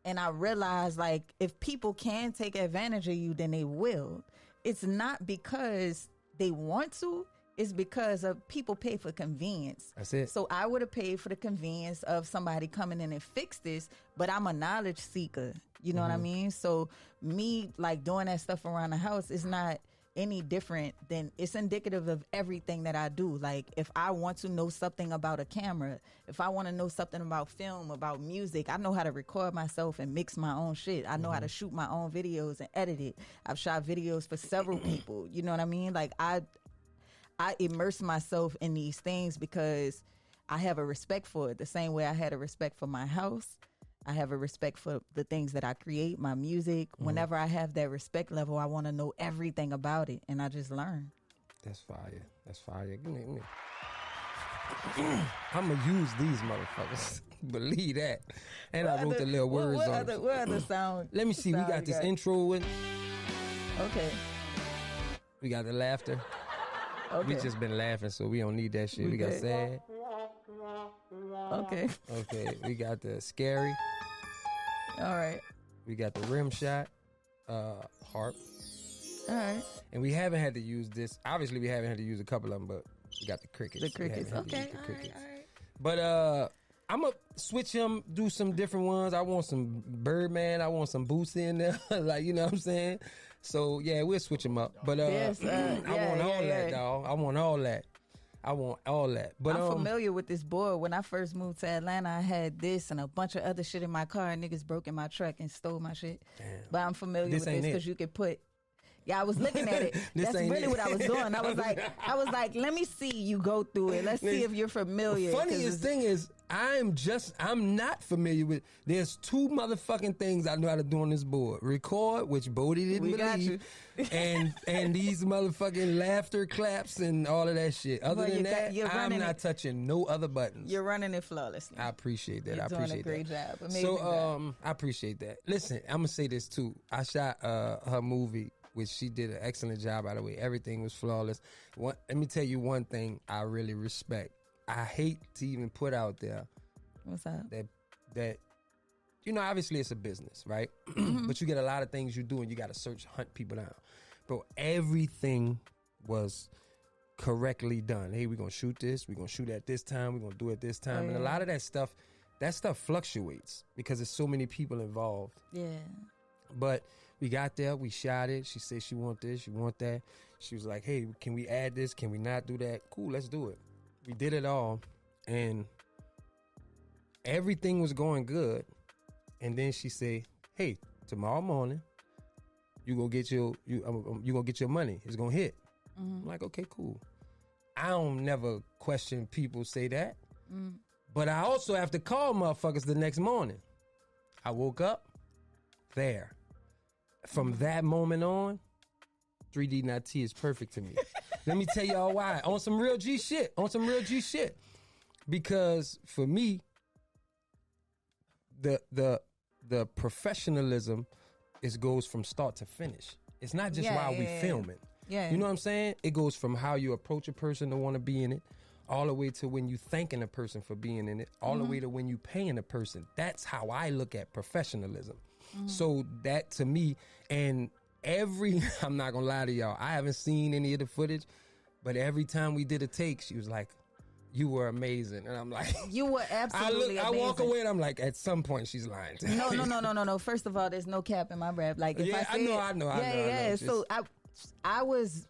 And I realized, like, if people can take advantage of you, then they will. It's not because they want to. It's because of people pay for convenience. That's it. So I would have paid for the convenience of somebody coming in and fix this, but I'm a knowledge seeker. You know what I mean? So me, like, doing that stuff around the house is not any different than, it's indicative of everything that I do. Like, if I want to know something about a camera, if I want to know something about film, about music, I know how to record myself and mix my own shit. I know how to shoot my own videos and edit it. I've shot videos for several people. You know what I mean? Like, I immerse myself in these things because I have a respect for it. The same way I had a respect for my house, I have a respect for the things that I create, my music. Whenever I have that respect level, I want to know everything about it, and I just learn. That's fire. That's fire. Give me. I'm going to use these motherfuckers. Believe that. And I wrote the little words on it. What other sound? Let me see. We got this intro with. Okay. We got the laughter. Okay. We just been laughing, so we don't need that shit. We got sad. Okay. Okay. We got the scary. All right. We got the rim shot. Harp. All right. And we haven't had to use this. Obviously, we haven't had to use a couple of them, but we got the crickets. The crickets. Okay. All right. But I'm going to switch them, do some different ones. I want some Birdman. I want some Boosie in there. Like, you know what I'm saying? So, yeah, we'll switch them up. But I want all that, dog. I want all that. But I'm familiar with this board. When I first moved to Atlanta, I had this and a bunch of other shit in my car. And niggas broke in my truck and stole my shit. Damn. But I'm familiar with this because you could put... Yeah, I was looking at it. That's really what I was doing. I was like, let me see you go through it. Let's see if you're familiar. The funniest thing is, I'm not familiar with. There's two motherfucking things I know how to do on this board: record, which Bodie didn't believe, and these motherfucking laughter claps and all of that shit. Other than that, I'm not touching no other buttons. You're running it flawlessly. I appreciate that. You're doing a great job. Amazing so, I appreciate that. Listen, I'm gonna say this too. I shot her movie which she did an excellent job, by the way. Everything was flawless. Let me tell you one thing I really respect. I hate to even put out there. What's up? That you know, obviously it's a business, right? But you get a lot of things you do and you got to hunt people down. Bro, everything was correctly done. Hey, we're going to shoot this. We're going to shoot at this time. We're going to do it this time. And a lot of that stuff fluctuates because there's so many people involved. Yeah. But we got there. We shot it. She said she want this. She want that. She was like, hey, can we add this? Can we not do that? Cool, let's do it. We did it all. And everything was going good. And then she said, hey, tomorrow morning, you gonna get your money. It's gonna hit. I'm like, okay, cool. I don't never question people say that. But I also have to call motherfuckers the next morning. I woke up there. From that moment on, 3D Natee is perfect to me. Let me tell y'all why. On some real G shit. Because for me, the professionalism goes from start to finish. It's not just while we filming. Yeah. You know what I'm saying? It goes from how you approach a person to want to be in it, all the way to when you thanking a person for being in it, all the way to when you paying a person. That's how I look at professionalism. So that to me, and I'm not gonna lie to y'all, I haven't seen any of the footage, but every time we did a take, she was like, you were amazing. And I'm like, you were absolutely amazing. I walk away and I'm like, at some point she's lying to me. No. First of all, there's no cap in my rap. Like, if I say I know. Just, so I was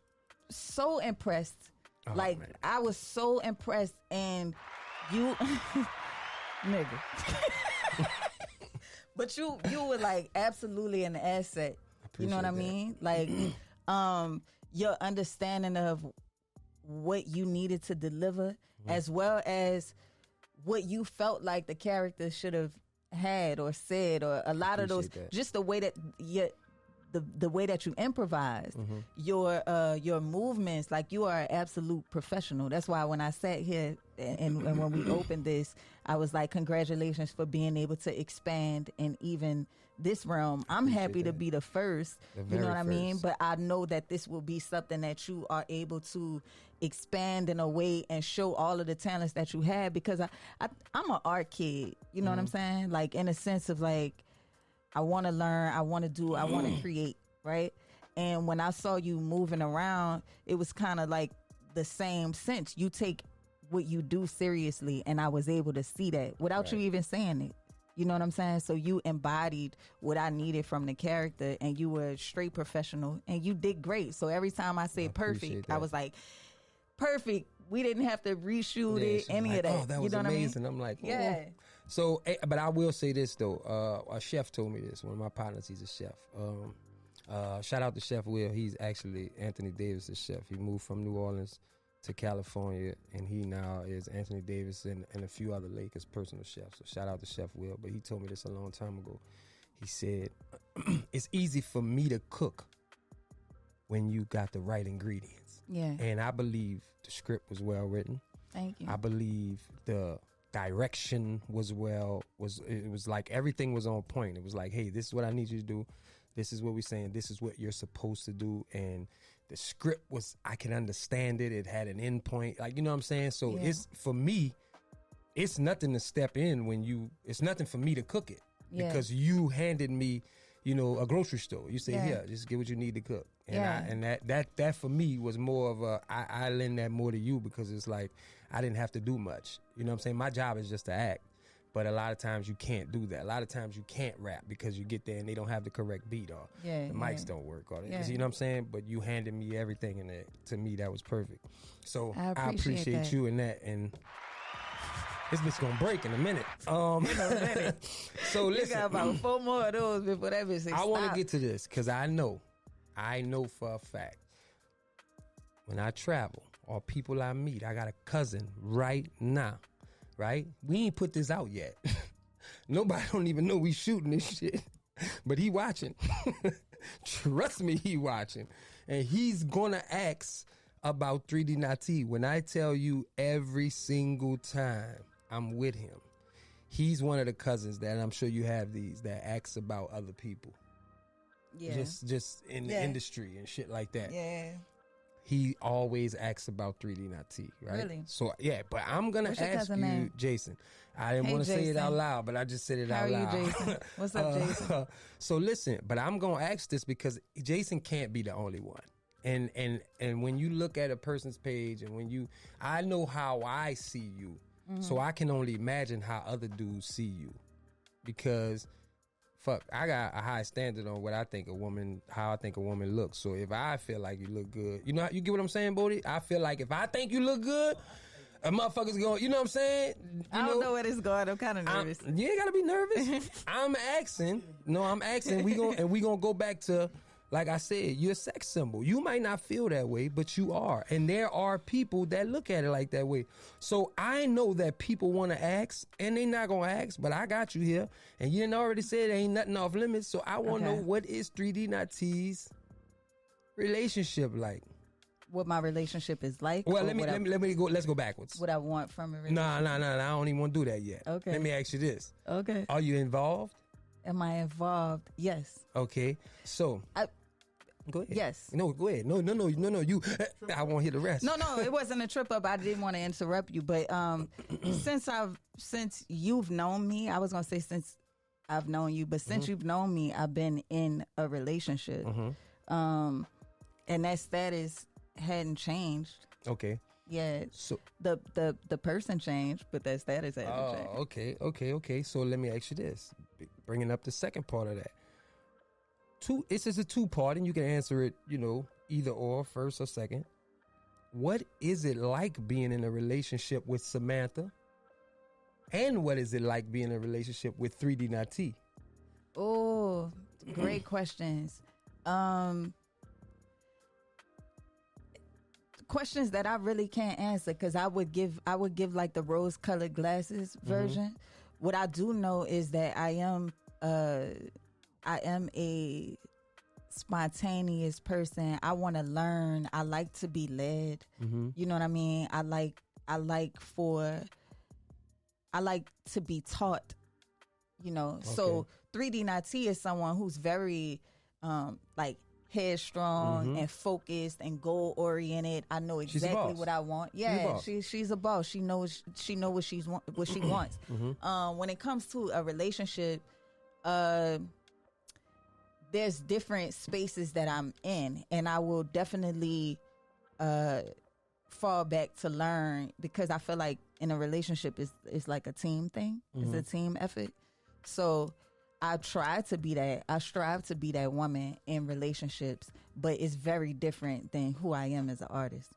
so impressed. Man. I was so impressed, and you, nigga. But you were like absolutely an asset. You know what I mean? Like, your understanding of what you needed to deliver, as well as what you felt like the character should have had or said, or a lot of those, just the way that the way that you improvise, your movements, like you are an absolute professional. That's why when I sat here and when we opened this, I was like, congratulations for being able to expand in even this realm. I'm happy to be the first, you know what I mean? But I know that this will be something that you are able to expand in a way and show all of the talents that you have, because I'm an art kid, you know what I'm saying? Like, in a sense of like, I want to learn, I want to do, I want to create, right? And when I saw you moving around, it was kind of like the same sense. You take what you do seriously, and I was able to see that without you even saying it. You know what I'm saying? So you embodied what I needed from the character, and you were straight professional, and you did great. So every time I say perfect, I was like, perfect. We didn't have to reshoot it, any of that. Oh, that was amazing. I mean? I'm like, yeah. So, but I will say this though. A chef told me this. One of my partners, he's a chef. Shout out to Chef Will. He's actually Anthony Davis' chef. He moved from New Orleans to California, and he now is Anthony Davis and a few other Lakers personal chefs. So shout out to Chef Will. But he told me this a long time ago. He said, it's easy for me to cook when you got the right ingredients. Yeah. And I believe the script was well written. Thank you. I believe the direction was it was like everything was on point. It was like, hey, this is what I need you to do. This is what we're saying. This is what you're supposed to do. And the script was, I can understand it. It had an end point. Like, you know what I'm saying? So it's, for me, it's nothing to step in it's nothing for me to cook it. Yeah. Because you handed me, a grocery store. You say, here, just get what you need to cook. And that for me was more of I lend that more to you, because it's like, I didn't have to do much. You know what I'm saying? My job is just to act. But a lot of times you can't do that. A lot of times you can't rap because you get there and they don't have the correct beat, or the mics don't work, or you know what I'm saying? But you handed me everything, and to me that was perfect. So I appreciate you in that. And this bitch gonna break in a minute. So listen, you got about 4 more of those before that bitch say I want to get to this, because I know for a fact, when I travel or people I meet, I got a cousin right now. Right? We ain't put this out yet. Nobody don't even know we shooting this shit. But he watching. Trust me, he watching. And he's gonna ask about 3D Natee. When I tell you every single time I'm with him, he's one of the cousins that, and I'm sure you have these, that asks about other people. just in the industry and shit like that. Yeah. He always asks about 3D Natee, right? Really? So yeah, but I'm gonna ask you, name? Jason. I didn't want to say it out loud, but I just said it out loud. How are you, Jason? What's up, Jason? So listen, but I'm gonna ask this because Jason can't be the only one. And when you look at a person's page, and I know how I see you, so I can only imagine how other dudes see you, because. Fuck, I got a high standard on what I think how I think a woman looks. So if I feel like you look good, you get what I'm saying, Bodie? I feel like if I think you look good, a motherfucker's going, you know what I'm saying? I don't know where this going. I'm kind of nervous. You ain't gotta be nervous. I'm asking. We gonna go back to, like I said, you're a sex symbol. You might not feel that way, but you are. And there are people that look at it like that way. So I know that people want to ask, and they not going to ask, but I got you here. And you didn't already say there ain't nothing off limits. So I want to know, what is 3D Natee's relationship like? What my relationship is like? Well, let me go. Let's go backwards. What I want from a relationship? Nah. I don't even want to do that yet. Okay. Let me ask you this. Okay. Are you involved? Am I involved? Yes. Okay. So... Go ahead. Yes. No, go ahead. No. You. I won't hear the rest. No. It wasn't a trip up. I didn't want to interrupt you, but since you've known me, I was gonna say since I've known you, but since you've known me, I've been in a relationship, and that status hadn't changed. Okay. Yeah. So the person changed, but that status hadn't changed. Okay. So let me ask you this, bringing up the second part of that. It's just a two-part, and you can answer it, either or, first or second. What is it like being in a relationship with Samantha? And what is it like being in a relationship with 3D Natee? Oh, great questions. Questions that I really can't answer, because I would give like the rose-colored glasses version. What I do know is that I am a spontaneous person. I want to learn. I like to be led. You know what I mean? I like to be taught, Okay. So 3D Natee is someone who's very headstrong and focused and goal oriented. I know exactly what I want. Yeah, she's a boss. She knows what she wants. When it comes to a relationship, there's different spaces that I'm in, and I will definitely fall back to learn, because I feel like in a relationship it's like a team thing. It's a team effort. So I try to be that. I strive to be that woman in relationships, but it's very different than who I am as an artist.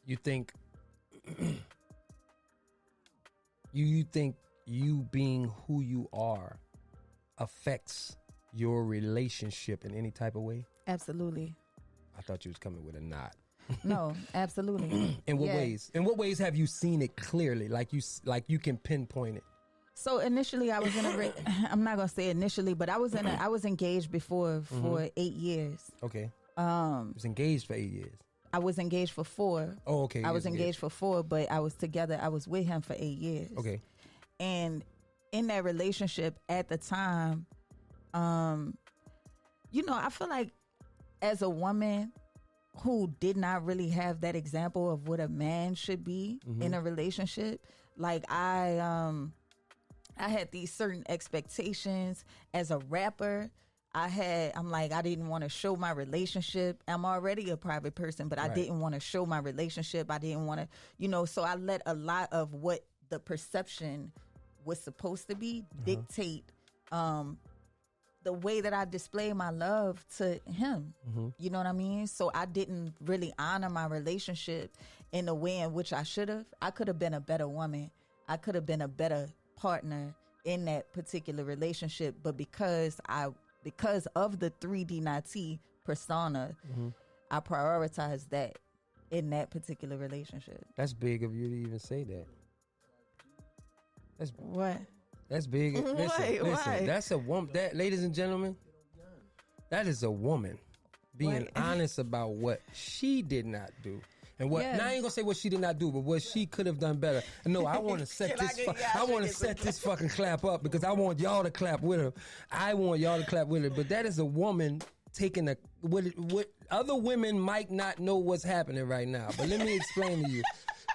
You think you think you being who you are affects your relationship in any type of way? Absolutely. I thought you was coming with a nod. No, absolutely. In what ways? In what ways have you seen it clearly? Like you can pinpoint it. So initially, I was in I'm not gonna say initially, but I was engaged before for 8 years. Okay. You was engaged for 8 years. I was engaged for 4. Oh, okay. I was engaged for 4, but I was with him for 8 years. Okay. And in that relationship at the time, I feel like as a woman who did not really have that example of what a man should be in a relationship, like I had these certain expectations as a rapper. I didn't want to show my relationship. I'm already a private person, but I didn't want to show my relationship. I didn't want to, so I let a lot of what the perception was supposed to be dictate the way that I display my love to him. You know what I mean? So I didn't really honor my relationship in the way in which I should have. I could have been a better woman. I could have been a better partner in that particular relationship, but because of the 3D Natee persona, I prioritized that in that particular relationship. That's big of you to even say that. What? That's big. Listen. That's a woman. That, ladies and gentlemen, that is a woman being honest about what she did not do. And what? Now I ain't gonna say what she did not do, but what she could have done better. No, I want to set this fucking clap up, because I want y'all to clap with her. I want y'all to clap with her. But that is a woman taking what other women might not know what's happening right now. But let me explain to you.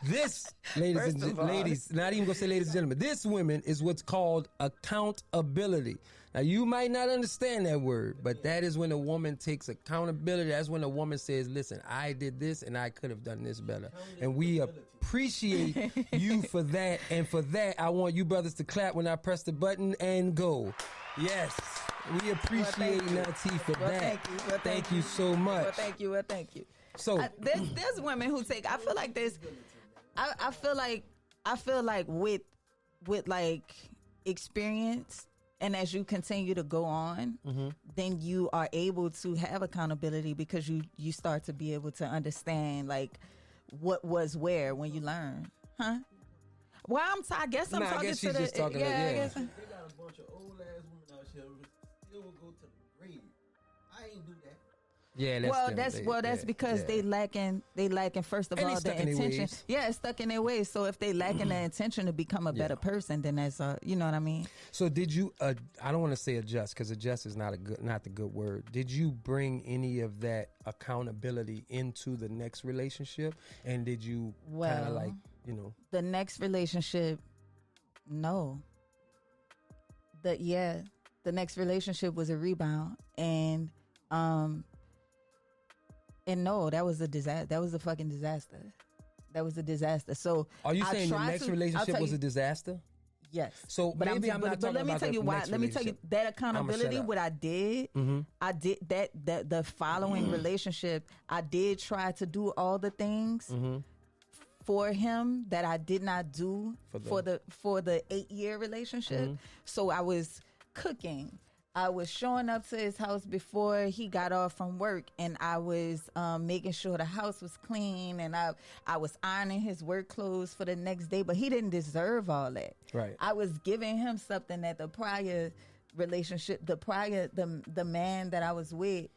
This, ladies, not even gonna say ladies and gentlemen, this women is what's called accountability. Now you might not understand that word, but that is when a woman takes accountability. That's when a woman says, listen, I did this and I could have done this better. And we appreciate you for that. And for that, I want you brothers to clap when I press the button and go. Yes. We appreciate Natee for that. Thank you so much. Thank you. So there's women who take. I feel like this. I feel like with like experience, and as you continue to go on, then you are able to have accountability because you start to be able to understand like what was where when you learn, huh? Well, I guess I'm talking guess to she's the just talking I guess They got a bunch of old ass women out here who still will go to the grave. I ain't do that. yeah, that's because they lacking first of And they all the stuck in their intention. ways. Yeah, it's stuck in their ways. So if they lacking the intention to become a better person, then that's you know what I mean. So did you? I don't want to say adjust because adjust is not the good word. Did you bring any of that accountability into the next relationship? And did you kind of like the next relationship? No. The next relationship was a rebound, and no, that was a disaster. That was a fucking disaster. That was a disaster. So are you saying the next relationship was a disaster? Yes. So but maybe I'm not talking let me about tell you the why. next Let me tell you relationship. that accountability. What I did, I did that. The following relationship, I did try to do all the things for him that I did not do for the 8-year relationship. So I was cooking. I was showing up to his house before he got off from work, and I was making sure the house was clean, and I was ironing his work clothes for the next day. But he didn't deserve all that. Right. I was giving him something that the prior relationship, the man that I was with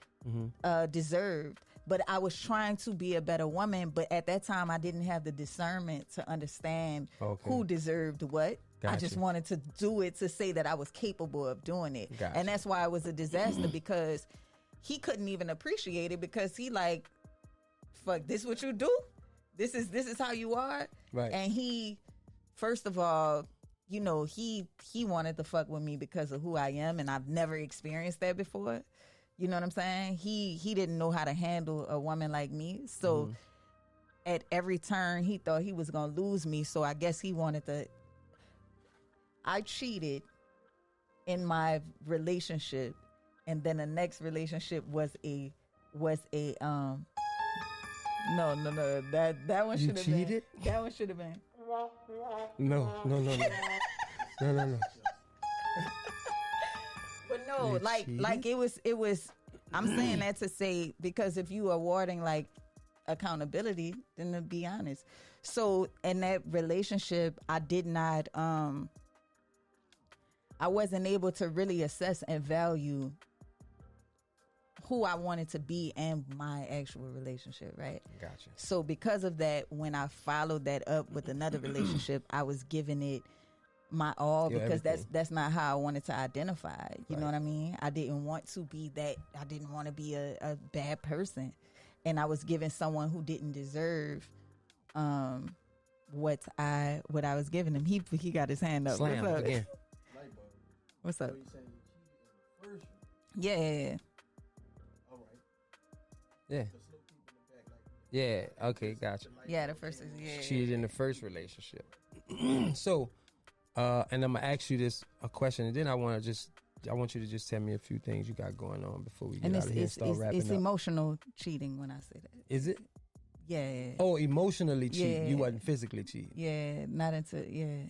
deserved. But I was trying to be a better woman. But at that time, I didn't have the discernment to understand who deserved what. Gotcha. I just wanted to do it to say that I was capable of doing it. Gotcha. And that's why it was a disaster because he couldn't even appreciate it because he like, fuck, this what you do? This is how you are? Right. And he, first of all, he wanted to fuck with me because of who I am, and I've never experienced that before. You know what I'm saying? He didn't know how to handle a woman like me. So at every turn, he thought he was going to lose me. So I guess he wanted to. I cheated in my relationship, and then the next relationship was a no, that one should have been. You cheated? That one should have been. No. But no, like it was. I'm saying that to say because if you are awarding like accountability, then to be honest. So in that relationship, I did not. I wasn't able to really assess and value who I wanted to be and my actual relationship, right? Gotcha. So because of that, when I followed that up with another relationship, I was giving it my all because that's not how I wanted to identify. You know what I mean? I didn't want to be that. I didn't want to be a bad person, and I was giving someone who didn't deserve what I was giving him. He got his hand up. Slam What's up? again. What's up? So you saying you cheated in the first one? Yeah. All right. Yeah. The slow people in the back like Yeah. Okay. Gotcha. Yeah. The first is yeah. Cheated in the first relationship. So, and I'm gonna ask you a question, and then I want you to just tell me a few things you got going on before we get out of here and start wrapping it's up. emotional cheating when I say that. Is it? Yeah. Oh, emotionally cheating. Yeah. You wasn't physically cheating. Yeah, not into yeah.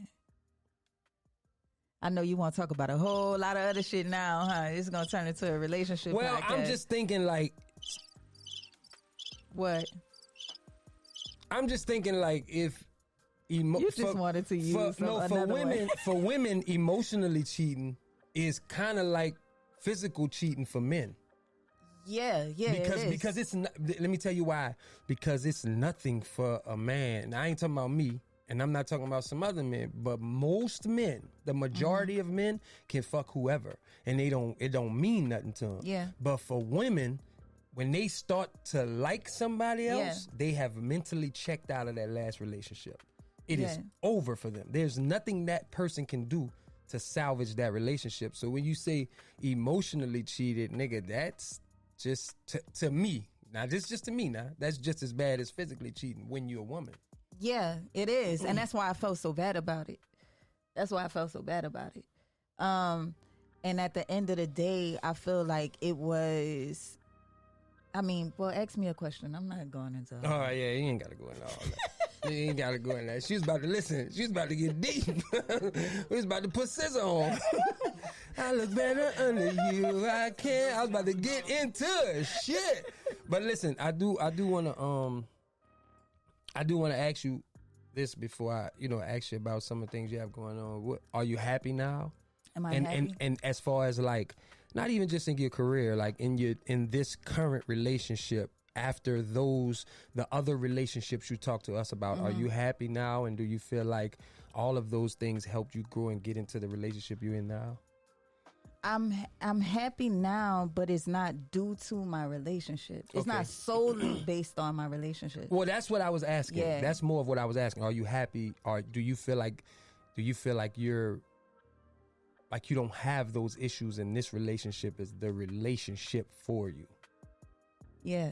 I know you want to talk about a whole lot of other shit now, huh? It's gonna turn into a relationship. Well, podcast. I'm just thinking like what? I'm just thinking like if you just wanted to use for women, emotionally cheating is kind of like physical cheating for men. Yeah, because it's not, let me tell you why. Because it's nothing for a man. Now, I ain't talking about me, and I'm not talking about some other men, but most men, the majority of men can fuck whoever, and it don't mean nothing to them. Yeah. But for women, when they start to like somebody else, they have mentally checked out of that last relationship. It is over for them. There's nothing that person can do to salvage that relationship. So when you say emotionally cheated, nigga, that's just to me. Now, this is just to me now. That's just as bad as physically cheating when you're a woman. Yeah, it is. And that's why I felt so bad about it. And at the end of the day, I feel like it was... ask me a question. I'm not going into all that. Yeah, you ain't got to go into all that. You ain't got to go in that. She was about to listen. She was about to get deep. We was about to put scissor on. I look better under you. I was about to get into it. Shit. But listen, I do want to ask you this before I, ask you about some of the things you have going on. Are you happy now? Am I happy? And as far as like, not even just in your career, like in this current relationship, after the other relationships you talked to us about, are you happy now? And do you feel like all of those things helped you grow and get into the relationship you're in now? I'm happy now, but it's not due to my relationship. It's not solely based on my relationship. Well, that's what I was asking. Yeah. That's more of what I was asking. Are you happy? Or do you feel like you're like you don't have those issues and this relationship is the relationship for you? Yeah.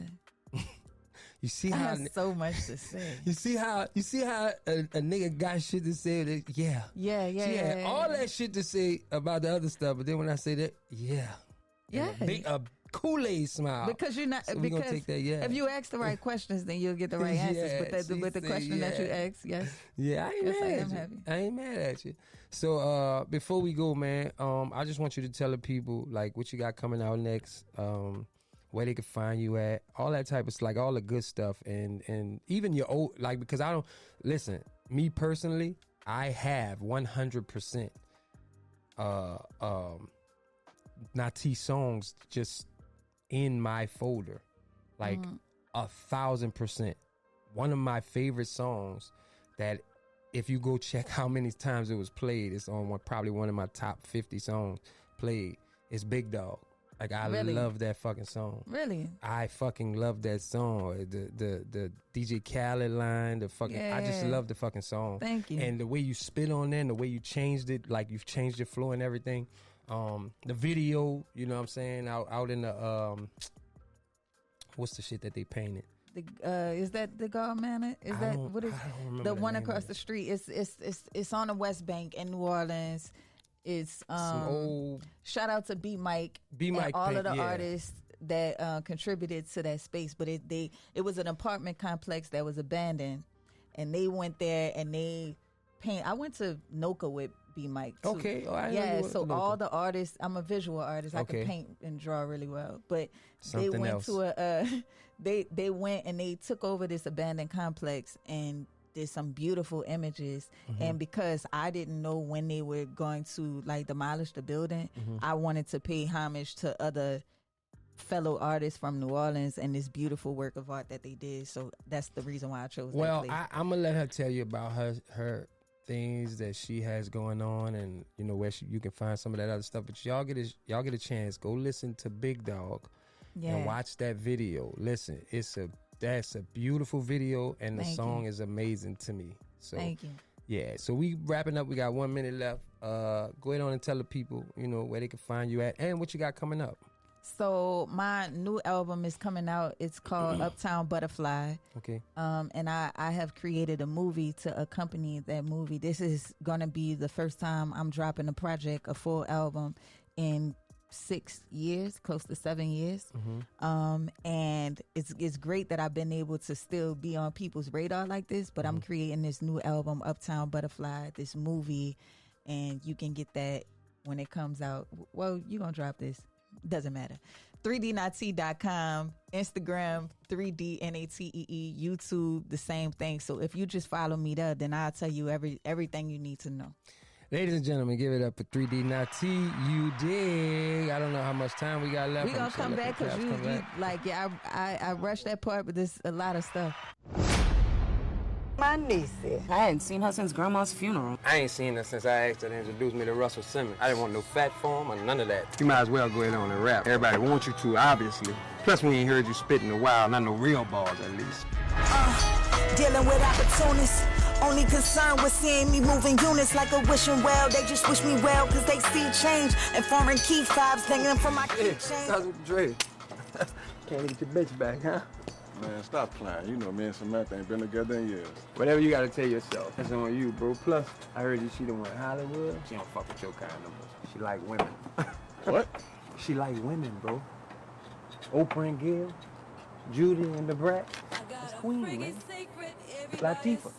You see how I have so much to say. You see how a nigga got shit to say. Yeah. All that shit to say about the other stuff, but then when I say that, a Kool-Aid smile. Because you're not. So because take that, if you ask the right questions, then you'll get the right answers. But with the question that you asked, yes. Yeah, I ain't mad at you. So before we go, man, I just want you to tell the people like what you got coming out next. Where they can find you at, all that type of like all the good stuff, and even your old because I don't listen. Me personally, I have 100% Natee songs just in my folder, like 1,000%. One of my favorite songs that if you go check how many times it was played, it's on probably one of my top 50 songs played. It's Big Dog. Like I love that fucking song. Really? I fucking love that song. The DJ Khaled line, the fucking I just love the fucking song. Thank you. And the way you spit on it and the way you changed it, like you've changed your flow and everything. The video, you know what I'm saying, out in the what's the shit that they painted? Is that the God Manor? Is that what is the one across the street? It's on the West Bank in New Orleans. It's shout out to B Mike and all of the artists that contributed to that space. But it was an apartment complex that was abandoned, and they went there and they paint. I went to NOCA with B Mike too. Okay, so all the artists. I'm a visual artist. I can paint and draw really well. But something they went else. to they went and they took over this abandoned complex and did some beautiful images. And because I didn't know when they were going to like demolish the building, I wanted to pay homage to other fellow artists from New Orleans and this beautiful work of art that they did. So that's the reason why I chose that place. I'm gonna let her tell you about her things that she has going on, and where you can find some of that other stuff. But y'all get a chance, go listen to Big Dog and watch that video. Listen, that's a beautiful video, and the song is amazing to me. So thank you. Yeah, so we wrapping up. We got 1 minute left. Go ahead on and tell the people, where they can find you at and what you got coming up. So my new album is coming out. It's called Uptown Butterfly. Okay. And I have created a movie to accompany that movie. This is going to be the first time I'm dropping a full album in 6 years, close to 7 years. And it's great that I've been able to still be on people's radar like this, but I'm creating this new album, Uptown Butterfly, this movie, and you can get that when it comes out. Well, you're going to drop this. Doesn't matter. 3dnatee.com, Instagram, 3dnatee, YouTube, the same thing. So if you just follow me there, then I'll tell you everything you need to know. Ladies and gentlemen, give it up for 3D Natee. You dig. I don't know how much time we got left. We're going to come back because I rushed that part, but there's a lot of stuff. My niece. I hadn't seen her since Grandma's funeral. I ain't seen her since I asked her to introduce me to Russell Simmons. I didn't want no fat form or none of that. You might as well go ahead on and rap. Everybody wants you to, obviously. Plus, we ain't heard you spit in a while, not no real bars at least. Dealing with opportunists. Only concerned with seeing me moving units like a wishing well. They just wish me well cause they see change and foreign key fobs hanging from my keychain. Cousin Dre. Can't get your bitch back, huh? Man, stop playing. You know me and Samantha ain't been together in years. Whatever you gotta tell yourself, that's on you, bro. Plus, I heard you she done went Hollywood. She don't fuck with your kind no more. She like women. What? She like women, bro. Oprah and Gail, Judy and the Brat. That's Queen, man. Latifah.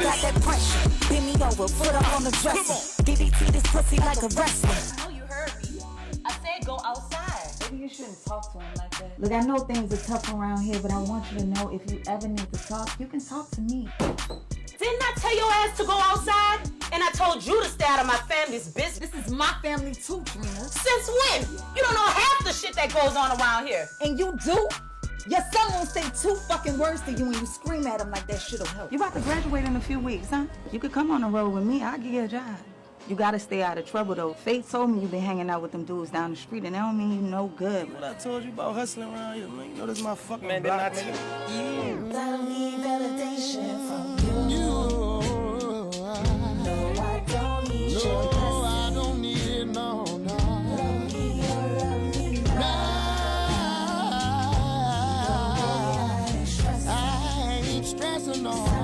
Got that pressure. Bend me over, put her on the dresser. DDT this pussy like a wrestler. I know you heard me. I said go outside. Maybe you shouldn't talk to him like that. Look, I know things are tough around here, but I want you to know if you ever need to talk, you can talk to me. Didn't I tell your ass to go outside? And I told you to stay out of my family's business. This is my family too, Trina. Since when? You don't know half the shit that goes on around here. And you do? Your son won't say 2 fucking words to you and you scream at him like that shit'll help. You about to graduate in a few weeks, huh? You could come on the road with me. I'll give you a job. You gotta stay out of trouble, though. Faith told me you been hanging out with them dudes down the street, and that don't mean you no good. What I told you about hustling around here, man. You know this is my fucking Man, block, didn't I nigga. You gotta need validation from you. No, I don't need your blessing. I don't need it, no. Love me or love me not. I ain't stressing on.